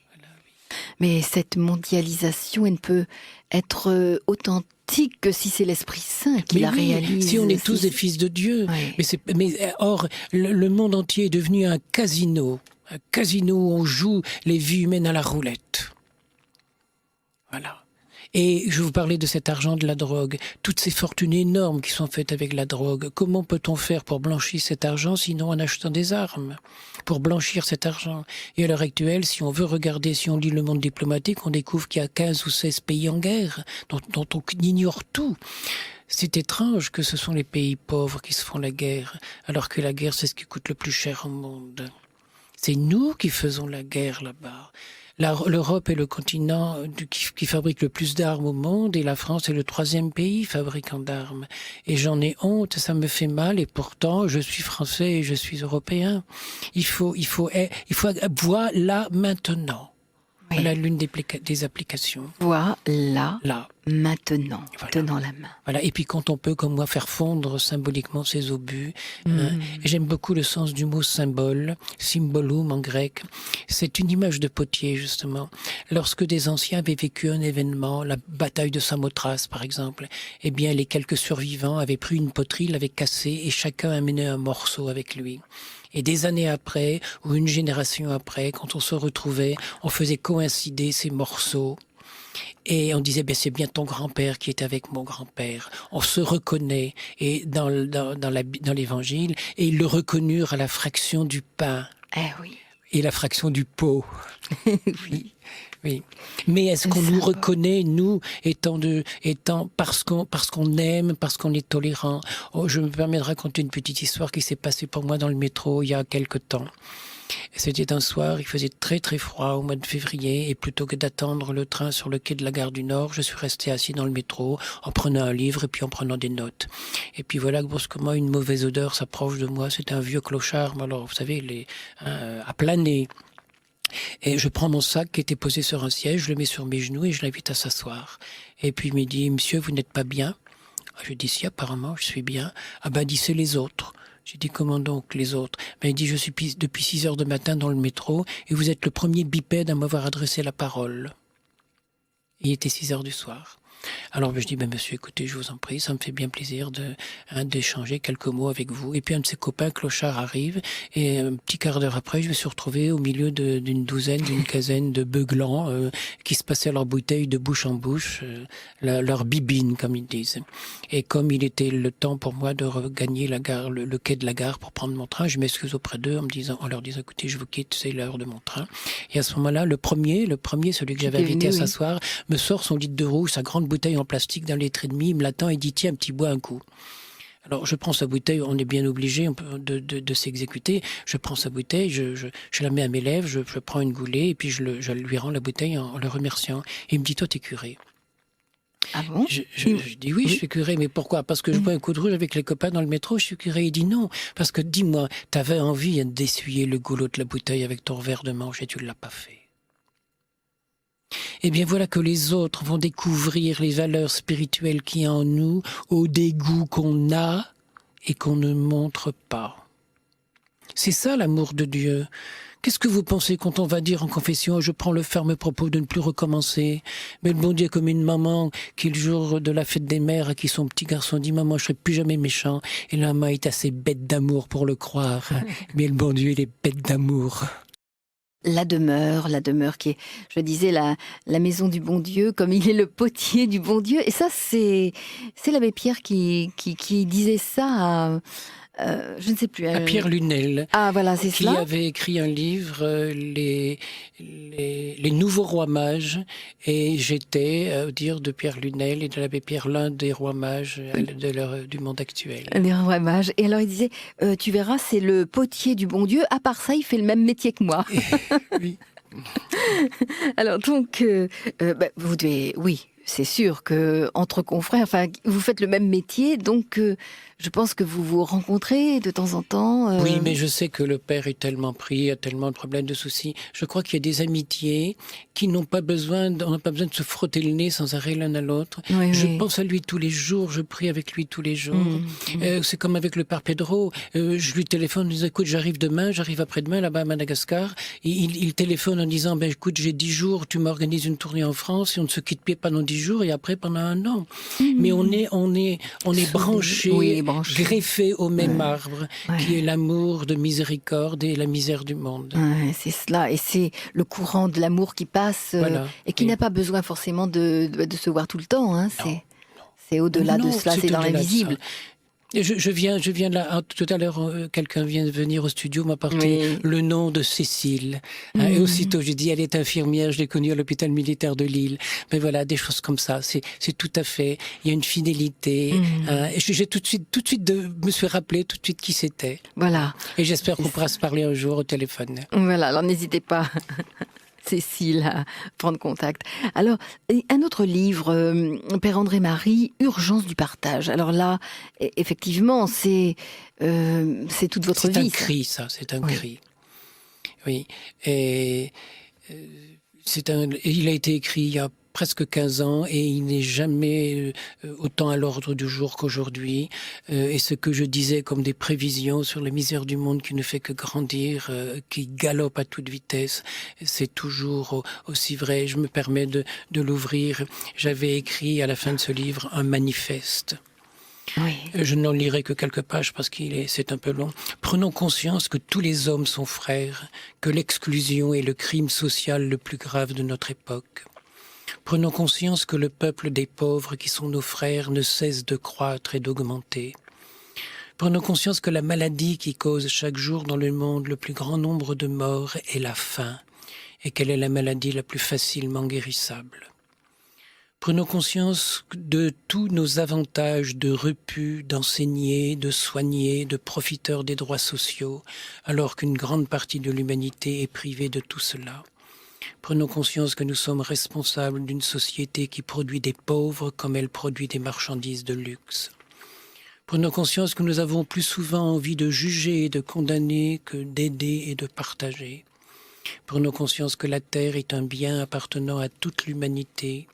Mais cette mondialisation, elle ne peut être authentique que si c'est l'Esprit Saint qui la réalise. Si on est tous des fils de Dieu. Oui. Or, le monde entier est devenu un casino. Un casino où on joue les vies humaines à la roulette. Voilà. Et je vous parlais de cet argent de la drogue, toutes ces fortunes énormes qui sont faites avec la drogue. Comment peut-on faire pour blanchir cet argent sinon en achetant des armes? Pour blanchir cet argent. Et à l'heure actuelle, si on veut regarder, si on lit le monde diplomatique, on découvre qu'il y a 15 ou 16 pays en guerre, dont on ignore tout. C'est étrange que ce sont les pays pauvres qui se font la guerre, alors que la guerre, c'est ce qui coûte le plus cher au monde. C'est nous qui faisons la guerre là-bas. L'Europe est le continent qui fabrique le plus d'armes au monde et la France est le 3e pays fabricant d'armes. Et j'en ai honte, ça me fait mal et pourtant je suis français et je suis européen. Il faut voir là maintenant. Oui. Voilà l'une des applications. Vois là, maintenant, Voilà. tenant la main. Voilà. Et puis quand on peut, comme moi, faire fondre symboliquement ces obus. Et j'aime beaucoup le sens du mot symbole, symbolum en grec. C'est une image de potier, justement. Lorsque des anciens avaient vécu un événement, la bataille de Samothrace, par exemple, eh bien, les quelques survivants avaient pris une poterie, l'avaient cassée et chacun amenait un morceau avec lui. Et des années après, ou une génération après, quand on se retrouvait, on faisait coïncider ces morceaux. Et on disait, c'est bien ton grand-père qui est avec mon grand-père. On se reconnaît et dans l'évangile, et ils le reconnurent à la fraction du pain. Oui. Et la fraction du pot. Oui. Oui. Mais est-ce qu'on nous reconnaît, nous, étant parce qu'on aime, parce qu'on est tolérant? Je me permets de raconter une petite histoire qui s'est passée pour moi dans le métro il y a quelque temps. C'était un soir, il faisait très très froid au mois de février et plutôt que d'attendre le train sur le quai de la gare du Nord, je suis resté assis dans le métro en prenant un livre et puis en prenant des notes. Et puis voilà que brusquement une mauvaise odeur s'approche de moi, c'était un vieux clochard, alors vous savez, à planer. Et je prends mon sac qui était posé sur un siège, je le mets sur mes genoux et je l'invite à s'asseoir. Et puis il me dit, monsieur, vous n'êtes pas bien? Je dis, si, apparemment, je suis bien. Ah ben, dis, c'est les autres. J'ai dit, comment donc les autres? Ben, il dit, je suis depuis 6 heures du matin dans le métro et vous êtes le premier bipède à m'avoir adressé la parole. Il était 6 heures du soir. Alors je dis, monsieur, écoutez, je vous en prie, ça me fait bien plaisir d'échanger quelques mots avec vous. Et puis un de ses copains, clochard, arrive, et un petit quart d'heure après, je me suis retrouvé au milieu d'une quinzaine de beuglants qui se passaient leur bouteille de bouche en bouche, leur bibine, comme ils disent. Et comme il était le temps pour moi de regagner la gare, le quai de la gare pour prendre mon train, je m'excuse auprès d'eux en leur disant, écoutez, je vous quitte, c'est l'heure de mon train. Et à ce moment-là, le premier, celui que j'avais invité à s'asseoir, me sort son litre de rouge, sa grande bouteille en plastique d'un litre et demi, il me l'attend et dit, tiens, petit, bois un coup. Alors je prends sa bouteille, on est bien obligé de s'exécuter, je prends sa bouteille, je la mets à mes lèvres, je prends une goulée et puis je lui rends la bouteille en le remerciant. Et il me dit, toi t'es curé. Ah bon? Je dis oui, je suis curé, mais pourquoi? Parce que je bois un coup de rouge avec les copains dans le métro, je suis curé. Il dit non, parce que dis-moi, t'avais envie d'essuyer le goulot de la bouteille avec ton verre de manche et tu ne l'as pas fait. eh bien voilà que les autres vont découvrir les valeurs spirituelles qu'il y a en nous, au dégoût qu'on a et qu'on ne montre pas. C'est ça l'amour de Dieu. Qu'est-ce que vous pensez quand on va dire en confession « Je prends le ferme propos de ne plus recommencer ». Mais le bon Dieu, comme une maman qui, le jour de la fête des mères, à qui son petit garçon dit « Maman, je serai plus jamais méchant ». Et la maman est assez bête d'amour pour le croire. Mais le bon Dieu, il est bête d'amour. La demeure qui est, je disais, la maison du bon Dieu, comme il est le potier du bon Dieu. Et ça, c'est l'abbé Pierre qui disait ça à, je ne sais plus. À Pierre Lunel. Ah, voilà, c'est qui cela. avait écrit un livre, les nouveaux rois mages, et j'étais, au dire de Pierre Lunel et de l'abbé Pierre, l'un des rois mages du monde actuel. Les rois mages. Et alors il disait, tu verras, c'est le potier du bon Dieu. À part ça, il fait le même métier que moi. Oui. Alors donc, vous devez, oui, c'est sûr que entre confrères, enfin, vous faites le même métier, donc je pense que vous vous rencontrez de temps en temps. Oui, mais je sais que le père est tellement pris, a tellement de problèmes, de soucis. Je crois qu'il y a des amitiés qui n'ont pas besoin, on n'a pas besoin de se frotter le nez sans arrêt l'un à l'autre. Oui, Je oui. pense à lui tous les jours, je prie avec lui tous les jours. Mmh. C'est comme avec le père Pedro. Je lui téléphone en disant, écoute, j'arrive demain, j'arrive après-demain là-bas à Madagascar. Et il téléphone en disant, ben écoute, j'ai 10 jours, tu m'organises une tournée en France et on ne se quitte pas pendant 10 jours et après pendant 1 an. Mais on est branchés, Oui, branchés. greffés au même arbre, Ouais. qui est l'amour de miséricorde et la misère du monde. Ouais, c'est cela, et c'est le courant de l'amour qui passe Voilà. et qui Et- n'a pas besoin forcément de se voir tout le temps. Hein. Non, C'est au-delà de Non, cela, c'est dans au-delà de l'invisible. ça. Et je viens là, tout à l'heure, quelqu'un vient de venir au studio m'apporter Oui. le nom de Cécile. Et aussitôt, j'ai dit, elle est infirmière, je l'ai connue à l'hôpital militaire de Lille. Mais voilà, des choses comme ça, c'est tout à fait, il y a une fidélité. Et j'ai tout de suite me suis rappelé tout de suite qui c'était. Voilà, Et j'espère qu'on pourra se parler un jour au téléphone. voilà. Alors n'hésitez pas, Cécile, à prendre contact. Alors, un autre livre, Père André Marie, Urgence du partage. Alors là, effectivement, c'est toute votre C'est vie. un cri, ça, c'est un Oui. cri. Oui. Et il a été écrit il y a presque 15 ans et il n'est jamais autant à l'ordre du jour qu'aujourd'hui. Et ce que je disais comme des prévisions sur la misère du monde qui ne fait que grandir, qui galope à toute vitesse, c'est toujours aussi vrai. Je me permets de l'ouvrir. J'avais écrit à la fin de ce livre un manifeste. Oui. Je n'en lirai que quelques pages parce c'est un peu long. Prenons conscience que tous les hommes sont frères, que l'exclusion est le crime social le plus grave de notre époque. Prenons conscience que le peuple des pauvres qui sont nos frères ne cesse de croître et d'augmenter. Prenons conscience que la maladie qui cause chaque jour dans le monde le plus grand nombre de morts est la faim et qu'elle est la maladie la plus facilement guérissable. Prenons conscience de tous nos avantages de repus, d'enseignés, de soignés, de profiteurs des droits sociaux, alors qu'une grande partie de l'humanité est privée de tout cela. Prenons conscience que nous sommes responsables d'une société qui produit des pauvres comme elle produit des marchandises de luxe. Prenons conscience que nous avons plus souvent envie de juger et de condamner que d'aider et de partager. Prenons conscience que la terre est un bien appartenant à toute l'humanité,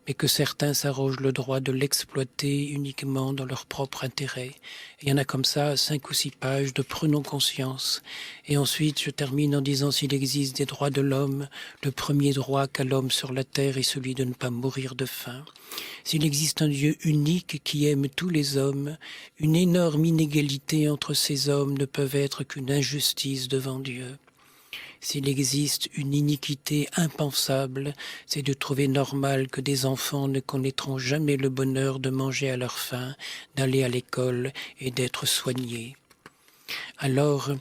mais que certains s'arrogent le droit de l'exploiter uniquement dans leur propre intérêt. Il y en a comme ça 5 ou 6 pages de prenons conscience. Et ensuite, je termine en disant s'il existe des droits de l'homme, le premier droit qu'a l'homme sur la terre est celui de ne pas mourir de faim. S'il existe un Dieu unique qui aime tous les hommes, une énorme inégalité entre ces hommes ne peut être qu'une injustice devant Dieu. S'il existe une iniquité impensable, c'est de trouver normal que des enfants ne connaîtront jamais le bonheur de manger à leur faim, d'aller à l'école et d'être soignés. Alors,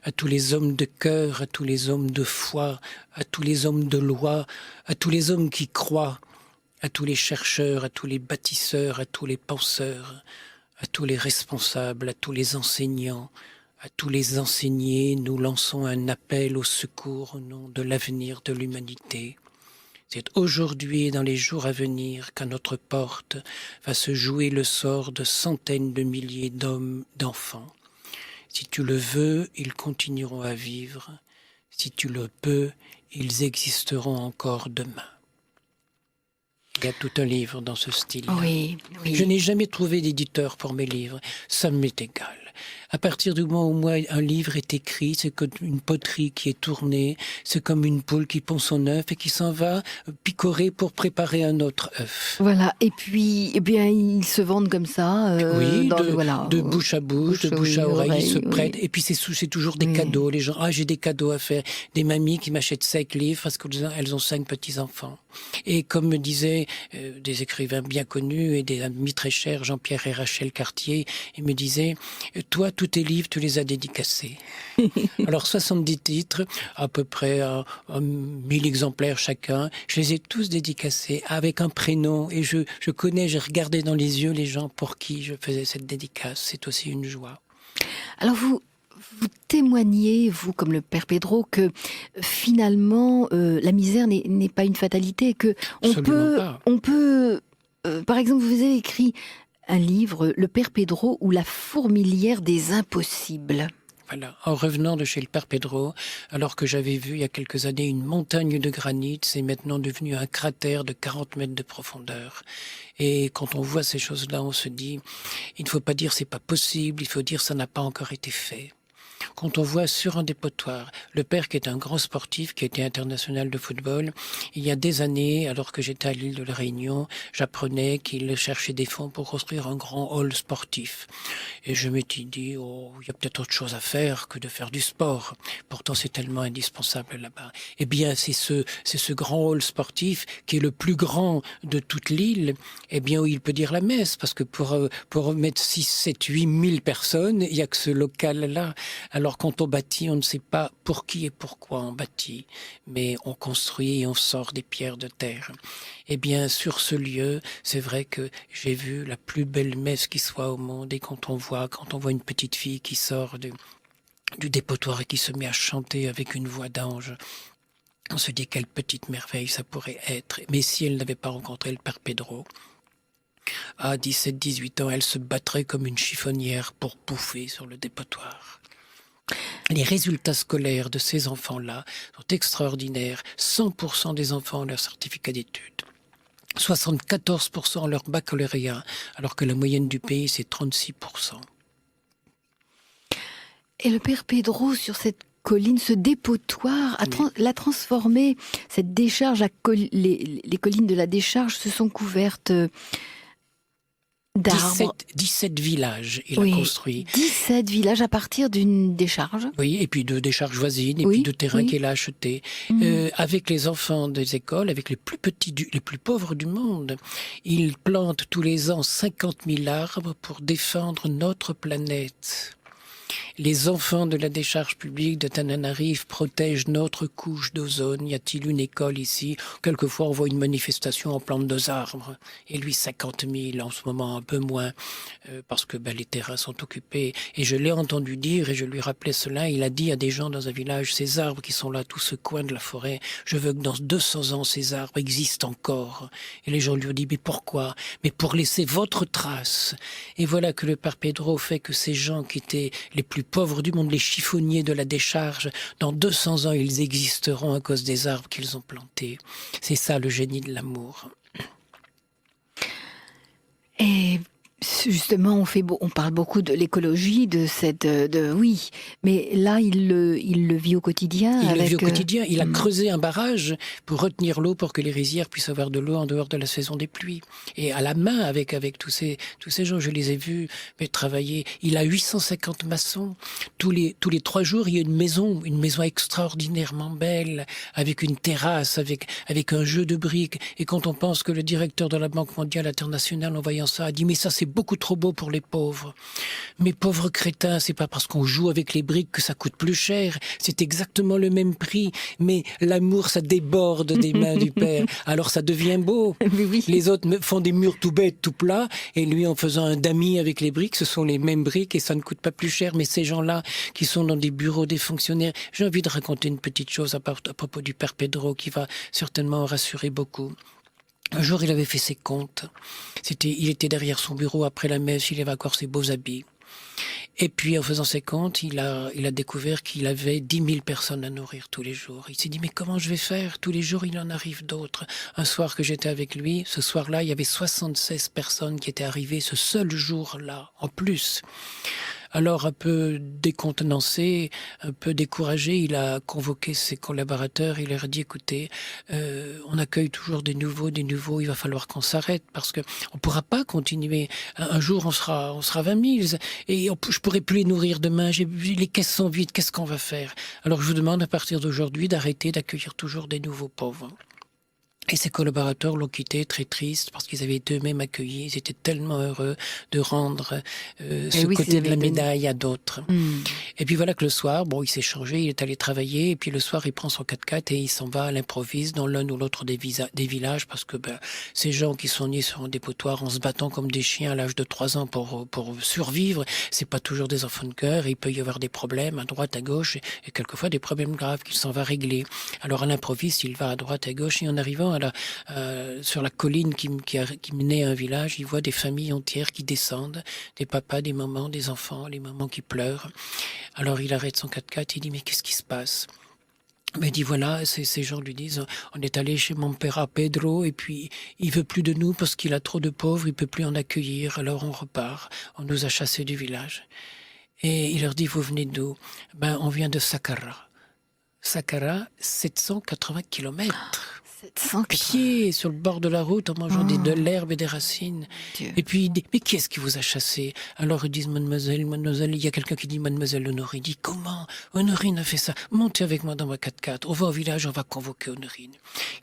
à tous les hommes de cœur, à tous les hommes de foi, à tous les hommes de loi, à tous les hommes qui croient, à tous les chercheurs, à tous les bâtisseurs, à tous les penseurs, à tous les responsables, à tous les enseignants, à tous les enseignés, nous lançons un appel au secours au nom de l'avenir de l'humanité. C'est aujourd'hui et dans les jours à venir qu'à notre porte va se jouer le sort de centaines de milliers d'hommes, d'enfants. Si tu le veux, ils continueront à vivre. Si tu le peux, ils existeront encore demain. Il y a tout un livre dans ce style. Oui, oui. Je n'ai jamais trouvé d'éditeur pour mes livres. Ça m'est égal. À partir du moment où moi, un livre est écrit, c'est comme une poterie qui est tournée, c'est comme une poule qui pond son œuf et qui s'en va picorer pour préparer un autre œuf. Voilà, et puis, eh bien, ils se vendent comme ça. Oui, voilà, de bouche à bouche, de bouche à oreille, ils se prêtent. Et puis c'est toujours des cadeaux. Les gens, j'ai des cadeaux à faire. Des mamies qui m'achètent 5 livres parce qu'elles ont 5 petits-enfants. Et comme me disaient des écrivains bien connus et des amis très chers, Jean-Pierre et Rachel Cartier, ils me disaient, toi, tous tes livres, tu les as dédicacés. Alors 70 titres, à peu près 1000 exemplaires chacun, je les ai tous dédicacés avec un prénom et je connais, j'ai regardé dans les yeux les gens pour qui je faisais cette dédicace. C'est aussi une joie. Alors vous témoignez, vous comme le Père Pedro, que finalement la misère n'est pas une fatalité, que on peut, par exemple, vous avez écrit un livre, Le Père Pedro ou la fourmilière des impossibles. Voilà. En revenant de chez le Père Pedro, alors que j'avais vu il y a quelques années une montagne de granit, c'est maintenant devenu un cratère de 40 mètres de profondeur. Et quand on voit ces choses-là, on se dit, il ne faut pas dire c'est pas possible, il faut dire ça n'a pas encore été fait. Quand on voit sur un dépotoir le père qui est un grand sportif, qui était international de football, il y a des années, alors que j'étais à l'île de la Réunion, j'apprenais qu'il cherchait des fonds pour construire un grand hall sportif. Et je m'étais dit, il y a peut-être autre chose à faire que de faire du sport. Pourtant, c'est tellement indispensable là-bas. Eh bien, c'est ce grand hall sportif qui est le plus grand de toute l'île, eh bien, où il peut dire la messe, parce que pour mettre 6, 7, 8 000 personnes, il y a que ce local-là. Alors quand on bâtit, on ne sait pas pour qui et pourquoi on bâtit, mais on construit et on sort des pierres de terre. Eh bien, sur ce lieu, c'est vrai que j'ai vu la plus belle messe qui soit au monde, et quand on voit une petite fille qui sort du dépotoir et qui se met à chanter avec une voix d'ange, on se dit quelle petite merveille ça pourrait être. Mais si elle n'avait pas rencontré le Père Pedro, à 17, 18 ans, elle se battrait comme une chiffonnière pour bouffer sur le dépotoir. Les résultats scolaires de ces enfants-là sont extraordinaires. 100% des enfants ont leur certificat d'études. 74% ont leur baccalauréat, alors que la moyenne du pays, c'est 36%. Et le Père Pedro, sur cette colline, ce dépotoir, l'a transformé. Cette décharge, les collines de la décharge se sont couvertes d'arbres. 17 villages, il a construit. 17 villages à partir d'une décharge. Oui, et puis de décharges voisines, et puis de terrains qu'il a achetés. Avec les enfants des écoles, avec les plus petits, les plus pauvres du monde, il plante tous les ans 50 000 arbres pour défendre notre planète. Les enfants de la décharge publique de Tananarive protègent notre couche d'ozone. Y a-t-il une école ici? Quelquefois, on voit une manifestation, on plante 2 arbres. Et lui, 50 000, en ce moment un peu moins, parce que les terrains sont occupés. Et je l'ai entendu dire, et je lui rappelais cela, il a dit à des gens dans un village, ces arbres qui sont là, tout ce coin de la forêt, je veux que dans 200 ans, ces arbres existent encore. Et les gens lui ont dit, mais pourquoi? Mais pour laisser votre trace. Et voilà que le Père Pedro fait que ces gens qui étaient les plus pauvres du monde, les chiffonniers de la décharge, dans 200 ans, ils existeront à cause des arbres qu'ils ont plantés. C'est ça le génie de l'amour. Et justement, on parle beaucoup de l'écologie, oui, mais là, il le vit au quotidien. Le vit au quotidien. Il a creusé un barrage pour retenir l'eau, pour que les rizières puissent avoir de l'eau en dehors de la saison des pluies. Et à la main, avec tous ces gens, je les ai vus travailler. Il a 850 maçons. Tous les 3 jours, il y a une maison extraordinairement belle, avec une terrasse, avec un jeu de briques. Et quand on pense que le directeur de la Banque mondiale internationale, en voyant ça, a dit, mais ça, c'est beaucoup trop beau pour les pauvres. Mais pauvres crétins, c'est pas parce qu'on joue avec les briques que ça coûte plus cher. C'est exactement le même prix. Mais l'amour, ça déborde des mains du Père. Alors ça devient beau. Oui. Les autres font des murs tout bêtes, tout plats. Et lui, en faisant un damier avec les briques, ce sont les mêmes briques et ça ne coûte pas plus cher. Mais ces gens-là, qui sont dans des bureaux des fonctionnaires, j'ai envie de raconter une petite chose à propos du Père Pedro qui va certainement rassurer beaucoup. Un jour, il avait fait ses comptes. Il était derrière son bureau après la messe, il avait encore ses beaux habits. Et puis, en faisant ses comptes, il a découvert qu'il avait 10 000 personnes à nourrir tous les jours. Il s'est dit, mais comment je vais faire? Tous les jours, il en arrive d'autres. Un soir que j'étais avec lui, ce soir-là, il y avait 76 personnes qui étaient arrivées ce seul jour-là, en plus. Alors, un peu décontenancé, un peu découragé, il a convoqué ses collaborateurs, il leur a dit, écoutez, on accueille toujours des nouveaux, il va falloir qu'on s'arrête parce que on pourra pas continuer. Un jour, on sera 20 000 et je pourrai plus les nourrir demain, les caisses sont vides, qu'est-ce qu'on va faire? Alors, je vous demande à partir d'aujourd'hui d'arrêter d'accueillir toujours des nouveaux pauvres. Et ses collaborateurs l'ont quitté très triste parce qu'ils avaient été eux-mêmes accueillis. Ils étaient tellement heureux de rendre ce côté de la médaille à d'autres. Et puis voilà que le soir, il s'est changé, il est allé travailler. Et puis le soir, il prend son 4x4 et il s'en va à l'improviste dans l'un ou l'autre des villages parce que ces gens qui sont nés sur un dépotoir en se battant comme des chiens à l'âge de 3 ans pour survivre, c'est pas toujours des enfants de cœur. Il peut y avoir des problèmes à droite, à gauche et quelquefois des problèmes graves qu'il s'en va régler. Alors à l'improviste, il va à droite, à gauche et en arrivant sur la colline qui menait à un village, il voit des familles entières qui descendent, des papas, des mamans, des enfants, les mamans qui pleurent. Alors il arrête son 4x4, il dit, mais qu'est-ce qui se passe? Mais il dit, voilà, ces gens lui disent, on est allé chez mon père Pedro et puis il veut plus de nous parce qu'il a trop de pauvres, il peut plus en accueillir, alors on repart, on nous a chassés du village. Et il leur dit, vous venez d'où? On vient de Saqqara. Saqqara, 780 kilomètres. 780. Pieds sur le bord de la route en mangeant de l'herbe et des racines. Dieu. Et puis il dit, mais qui est-ce qui vous a chassé? Alors ils disent, mademoiselle, il y a quelqu'un qui dit, mademoiselle Honorine. Il dit, comment? Honorine a fait ça. Montez avec moi dans ma 4x4. On va au village, on va convoquer Honorine.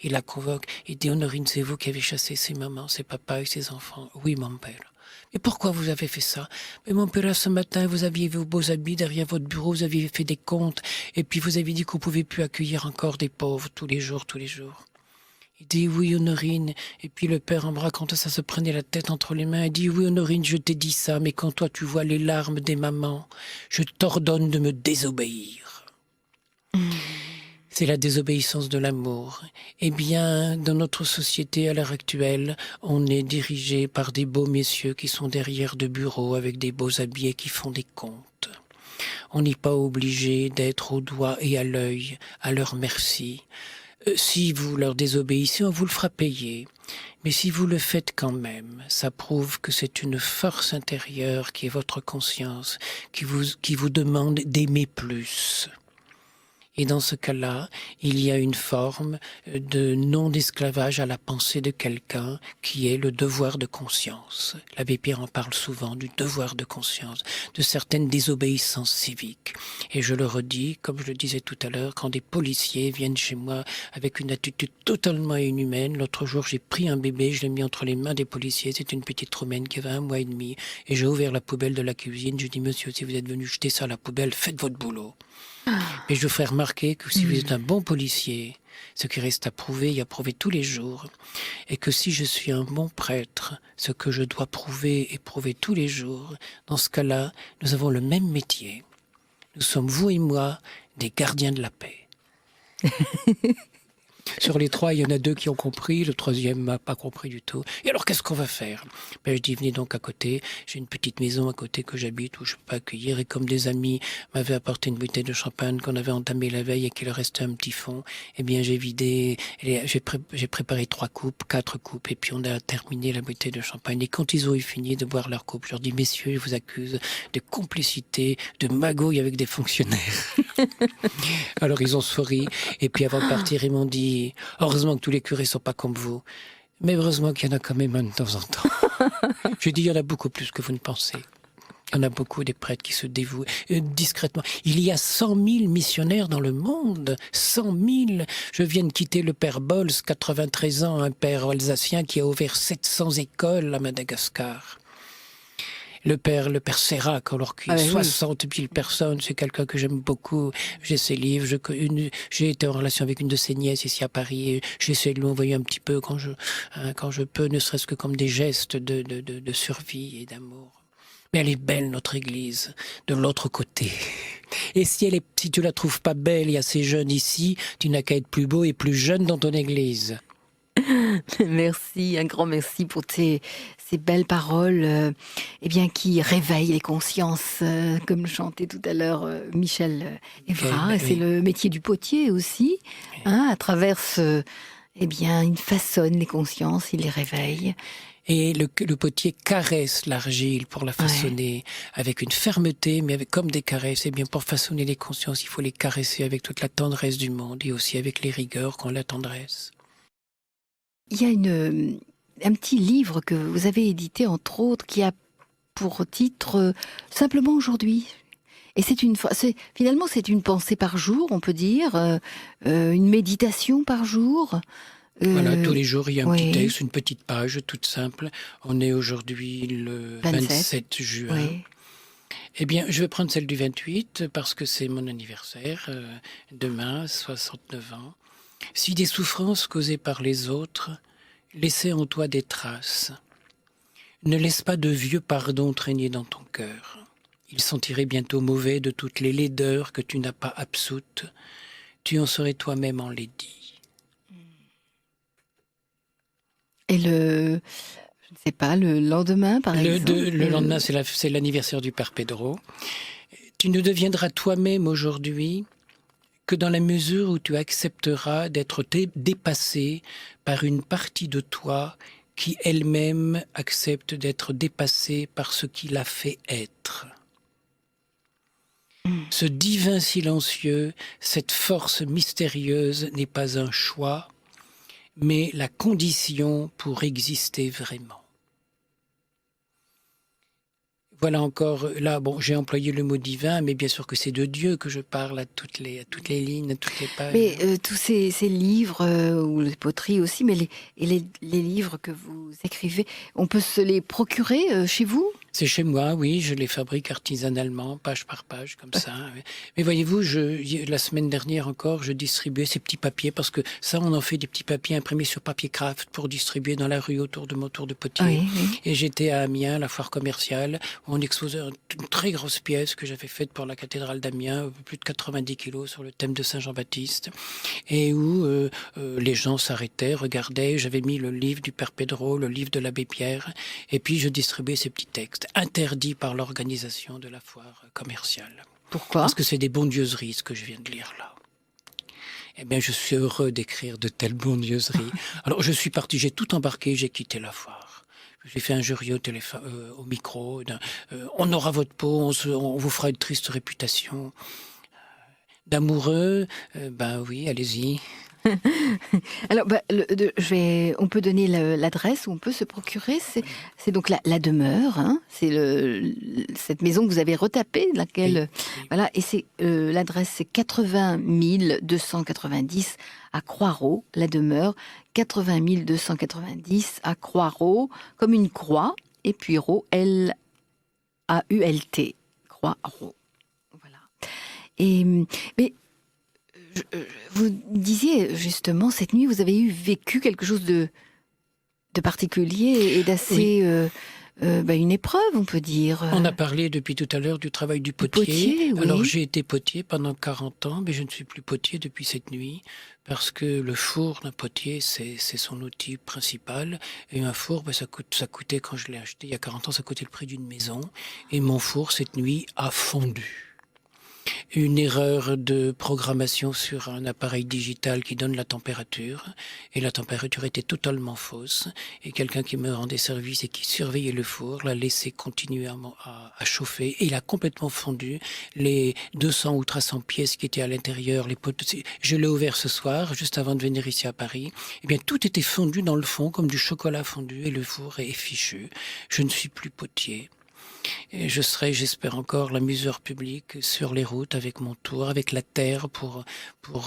Il la convoque, il dit, Honorine, c'est vous qui avez chassé ses mamans, ses papas et ses enfants. Oui, mon père. Et pourquoi vous avez fait ça? Mais mon père, ce matin, vous aviez vos beaux habits derrière votre bureau, vous aviez fait des comptes, et puis vous avez dit qu'on pouvait plus accueillir encore des pauvres tous les jours. Il dit, oui, Honorine. Et puis le père, en me racontant ça, se prenait la tête entre les mains. Il dit, oui, Honorine, je t'ai dit ça, mais quand toi tu vois les larmes des mamans, je t'ordonne de me désobéir. C'est la désobéissance de l'amour. Eh bien, dans notre société à l'heure actuelle, on est dirigé par des beaux messieurs qui sont derrière de bureaux avec des beaux habits et qui font des comptes. On n'est pas obligé d'être au doigt et à l'œil, à leur merci. Si vous leur désobéissez, on vous le fera payer. Mais si vous le faites quand même, ça prouve que c'est une force intérieure qui est votre conscience, qui vous demande d'aimer plus. Et dans ce cas-là, il y a une forme de non-esclavage à la pensée de quelqu'un qui est le devoir de conscience. L'abbé Pierre en parle souvent, du devoir de conscience, de certaines désobéissances civiques. Et je le redis, comme je le disais tout à l'heure, quand des policiers viennent chez moi avec une attitude totalement inhumaine. L'autre jour, j'ai pris un bébé, je l'ai mis entre les mains des policiers. C'est une petite Roumaine qui avait 1 mois et demi. Et j'ai ouvert la poubelle de la cuisine. Je dis, monsieur, si vous êtes venu jeter ça à la poubelle, faites votre boulot. Mais je vous ferai remarquer que si vous êtes un bon policier, ce qui reste à prouver et à prouver tous les jours, et que si je suis un bon prêtre, ce que je dois prouver et prouver tous les jours, dans ce cas-là, nous avons le même métier. Nous sommes, vous et moi, des gardiens de la paix. Sur les 3, il y en a 2 qui ont compris, le 3e n'a pas compris du tout. Et alors, qu'est-ce qu'on va faire? Je dis, venez donc à côté, j'ai une petite maison à côté que j'habite où je ne peux pas accueillir. Et comme des amis m'avaient apporté une bouteille de champagne qu'on avait entamée la veille et qu'il restait un petit fond, eh bien, j'ai vidé, j'ai préparé 3 coupes, 4 coupes, et puis on a terminé la bouteille de champagne. Et quand ils ont eu fini de boire leur coupe, je leur dis, messieurs, je vous accuse de complicité, de magouille avec des fonctionnaires. Alors, ils ont souri, et puis avant de partir, ils m'ont dit, heureusement que tous les curés sont pas comme vous, mais heureusement qu'il y en a quand même un de temps en temps. Je dis, il y en a beaucoup plus que vous ne pensez. Il y en a beaucoup des prêtres qui se dévouent discrètement. Il y a 100 000 missionnaires dans le monde. 100 000. Je viens de quitter le père Bols, 93 ans, un père alsacien qui a ouvert 700 écoles à Madagascar. Le père Sérac, alors qu'il y a 60 000 personnes, c'est quelqu'un que j'aime beaucoup. J'ai ses livres, j'ai été en relation avec une de ses nièces ici à Paris, et j'essaie de lui envoyer un petit peu quand je peux, ne serait-ce que comme des gestes de survie et d'amour. Mais elle est belle, notre église, de l'autre côté. Et si tu la trouves pas belle, il y a ces jeunes ici, tu n'as qu'à être plus beau et plus jeune dans ton église. Merci, un grand merci pour ces belles paroles qui réveillent les consciences, comme le chantait tout à l'heure Michel Évrard. Et c'est le métier du potier aussi, à travers il façonne les consciences, il les réveille. Et le potier caresse l'argile pour la façonner avec une fermeté, mais comme des caresses. Et bien, pour façonner les consciences, il faut les caresser avec toute la tendresse du monde et aussi avec les rigueurs qu'ont la tendresse. Il y a un petit livre que vous avez édité, entre autres, qui a pour titre Simplement aujourd'hui. Et finalement, c'est une pensée par jour, on peut dire, une méditation par jour. Voilà, tous les jours, il y a un petit texte, une petite page toute simple. On est aujourd'hui le 27 juin. Oui. Eh bien, je vais prendre celle du 28 parce que c'est mon anniversaire. Demain, 69 ans. Si des souffrances causées par les autres laissaient en toi des traces, ne laisse pas de vieux pardons traîner dans ton cœur. Ils sentiraient bientôt mauvais de toutes les laideurs que tu n'as pas absoutes. Tu en serais toi-même enlaidi. Et je ne sais pas, le lendemain, par exemple. Le lendemain, c'est l'anniversaire du Père Pedro. Tu ne deviendras toi-même aujourd'hui que dans la mesure où tu accepteras d'être dépassé par une partie de toi qui elle-même accepte d'être dépassée par ce qui l'a fait être. Ce divin silencieux, cette force mystérieuse n'est pas un choix, mais la condition pour exister vraiment. Voilà encore, là, j'ai employé le mot divin, mais bien sûr que c'est de Dieu que je parle à toutes les lignes, à toutes les pages. Mais tous ces livres, ou les poteries aussi, mais les livres que vous écrivez, on peut se les procurer chez vous ? C'est chez moi, oui, je les fabrique artisanalement, page par page, comme ça. Mais voyez-vous, la semaine dernière encore, je distribuais ces petits papiers, parce que ça, on en fait des petits papiers imprimés sur papier craft pour distribuer dans la rue autour de mon tour de potier. Oui. Et j'étais à Amiens, la foire commerciale, où on exposait une très grosse pièce que j'avais faite pour la cathédrale d'Amiens, plus de 90 kilos sur le thème de Saint-Jean-Baptiste, et où les gens s'arrêtaient, regardaient, j'avais mis le livre du Père Pedro, le livre de l'abbé Pierre, et puis je distribuais ces petits textes. Interdit par l'organisation de la foire commerciale. Pourquoi ? Parce que c'est des bondieuseries, ce que je viens de lire là. Eh bien, je suis heureux d'écrire de telles bondieuseries. Alors, je suis parti, j'ai tout embarqué, j'ai quitté la foire. J'ai fait un jury au micro. On aura votre peau, on vous fera une triste réputation. D'amoureux, oui, allez-y. Alors, on peut donner l'adresse où on peut se procurer. C'est donc la demeure. Hein, c'est cette maison que vous avez retapée, laquelle, oui. Voilà. Et l'adresse, c'est 80 290 à Croix-Ros. La demeure, 80 290 à Croix-Ros, comme une croix. Et puis Ros, L-A-U-L-T, Croix-Ros. Voilà. Mais vous disiez justement, cette nuit, vous avez vécu quelque chose de particulier et d'assez... Oui. Une épreuve, on peut dire. On a parlé depuis tout à l'heure du travail du potier. Oui. Alors, j'ai été potier pendant 40 ans, mais je ne suis plus potier depuis cette nuit, parce que le four d'un potier, c'est son outil principal. Et un four, ça coûtait, quand je l'ai acheté il y a 40 ans, ça coûtait le prix d'une maison. Et mon four, cette nuit, a fondu. Une erreur de programmation sur un appareil digital qui donne la température, et la température était totalement fausse, et quelqu'un qui me rendait service et qui surveillait le four l'a laissé continuer à chauffer, et il a complètement fondu. Les 200 ou 300 pièces qui étaient à l'intérieur, je l'ai ouvert ce soir, juste avant de venir ici à Paris, eh bien tout était fondu dans le fond, comme du chocolat fondu, et le four est fichu. Je ne suis plus potier. Et je serai, j'espère encore, l'amuseur public sur les routes avec mon tour, avec la terre pour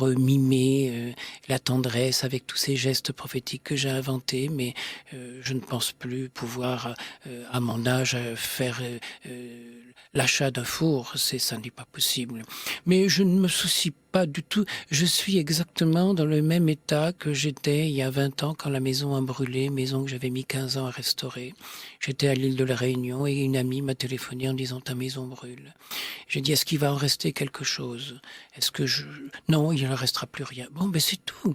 mimer la tendresse avec tous ces gestes prophétiques que j'ai inventés, mais je ne pense plus pouvoir, à mon âge, faire l'achat d'un four, ça n'est pas possible. Mais je ne me soucie pas du tout. Je suis exactement dans le même état que j'étais il y a 20 ans quand la maison a brûlé, maison que j'avais mis 15 ans à restaurer. J'étais à l'île de la Réunion et une amie m'a m'a téléphoné en disant ta maison brûle. J'ai dit est-ce qu'il va en rester quelque chose? Non, il ne restera plus rien. Bon, ben c'est tout.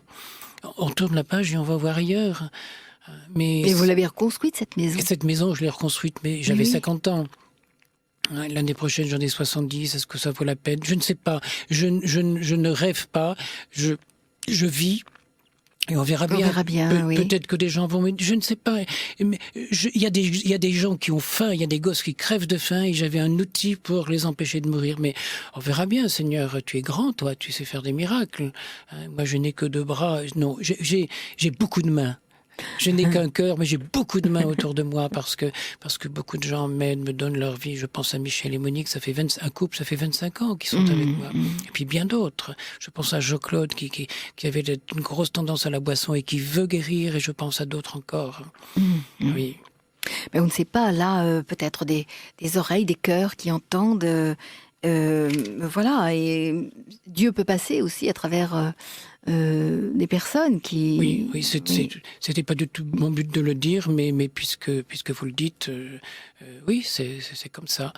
On tourne la page et on va voir ailleurs. Et vous l'avez reconstruite, cette maison? Et cette maison, je l'ai reconstruite, mais j'avais 50 ans. L'année prochaine, j'en ai 70. Est-ce que ça vaut la peine? Je ne sais pas. Je ne rêve pas. Je vis. Et on verra bien. Oui. Peut-être que des gens vont me... Je ne sais pas. Il y a des gens qui ont faim, il y a des gosses qui crèvent de faim et j'avais un outil pour les empêcher de mourir. Mais on verra bien, Seigneur. Tu es grand, toi. Tu sais faire des miracles. Moi, je n'ai que 2 bras. Non, j'ai beaucoup de mains. Je n'ai qu'un cœur, mais j'ai beaucoup de mains autour de moi parce que beaucoup de gens m'aident, me donnent leur vie. Je pense à Michel et Monique, ça fait 25 ans qu'ils sont avec moi. Et puis bien d'autres. Je pense à Jo-Claude qui avait une grosse tendance à la boisson et qui veut guérir, et je pense à d'autres encore. Oui. Mais on ne sait pas, là, peut-être des oreilles, des cœurs qui entendent. Voilà, et Dieu peut passer aussi à travers des personnes qui... Oui, c'était pas du tout mon but de le dire, mais puisque vous le dites, oui, c'est comme ça.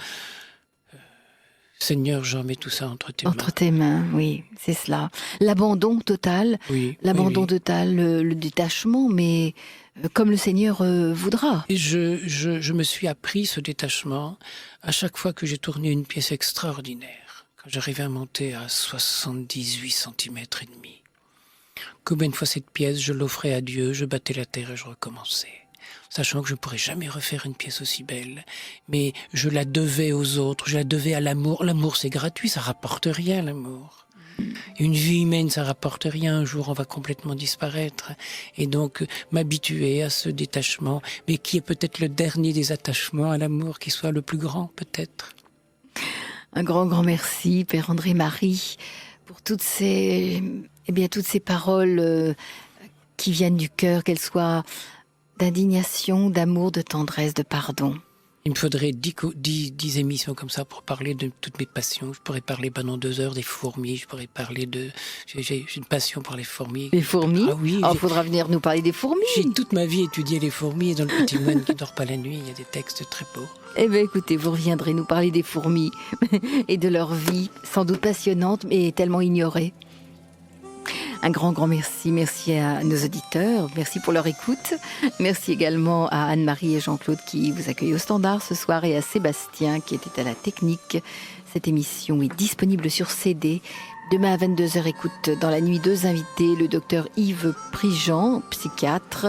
Seigneur, j'en mets tout ça entre tes mains. Entre tes mains, oui, c'est cela. L'abandon total, total, le détachement, mais comme le Seigneur voudra. Et je me suis appris ce détachement à chaque fois que j'ai tourné une pièce extraordinaire, quand j'arrivais à monter à 78 cm et demi. Combien de fois cette pièce, je l'offrais à Dieu, je battais la terre et je recommençais. Sachant que je ne pourrais jamais refaire une pièce aussi belle. Mais je la devais aux autres, je la devais à l'amour. L'amour, c'est gratuit, ça rapporte rien, l'amour. Une vie humaine, ça rapporte rien. Un jour, on va complètement disparaître. Et donc, m'habituer à ce détachement, mais qui est peut-être le dernier des attachements à l'amour, qui soit le plus grand, peut-être. Un grand, grand merci, Père André-Marie, pour toutes ces paroles qui viennent du cœur, qu'elles soient d'indignation, d'amour, de tendresse, de pardon. Il me faudrait 10 émissions comme ça pour parler de toutes mes passions. Je pourrais parler pendant 2 heures des fourmis, je pourrais parler de... J'ai une passion pour les fourmis. Les fourmis? Ah oui. Il faudra venir nous parler des fourmis. J'ai toute ma vie étudié les fourmis, et dans Le Petit Moine qui dort pas la nuit, il y a des textes très beaux. Eh bien écoutez, vous reviendrez nous parler des fourmis et de leur vie, sans doute passionnante, mais tellement ignorée. Un grand, grand merci. Merci à nos auditeurs. Merci pour leur écoute. Merci également à Anne-Marie et Jean-Claude qui vous accueillent au standard ce soir et à Sébastien qui était à la technique. Cette émission est disponible sur CD. Demain à 22h, écoute dans la nuit 2 invités, le docteur Yves Prigent, psychiatre,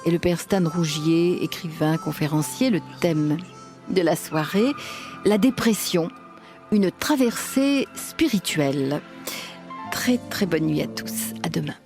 et le père Stan Rougier, écrivain, conférencier. Le thème de la soirée, la dépression, une traversée spirituelle. Très très bonne nuit à tous, à demain.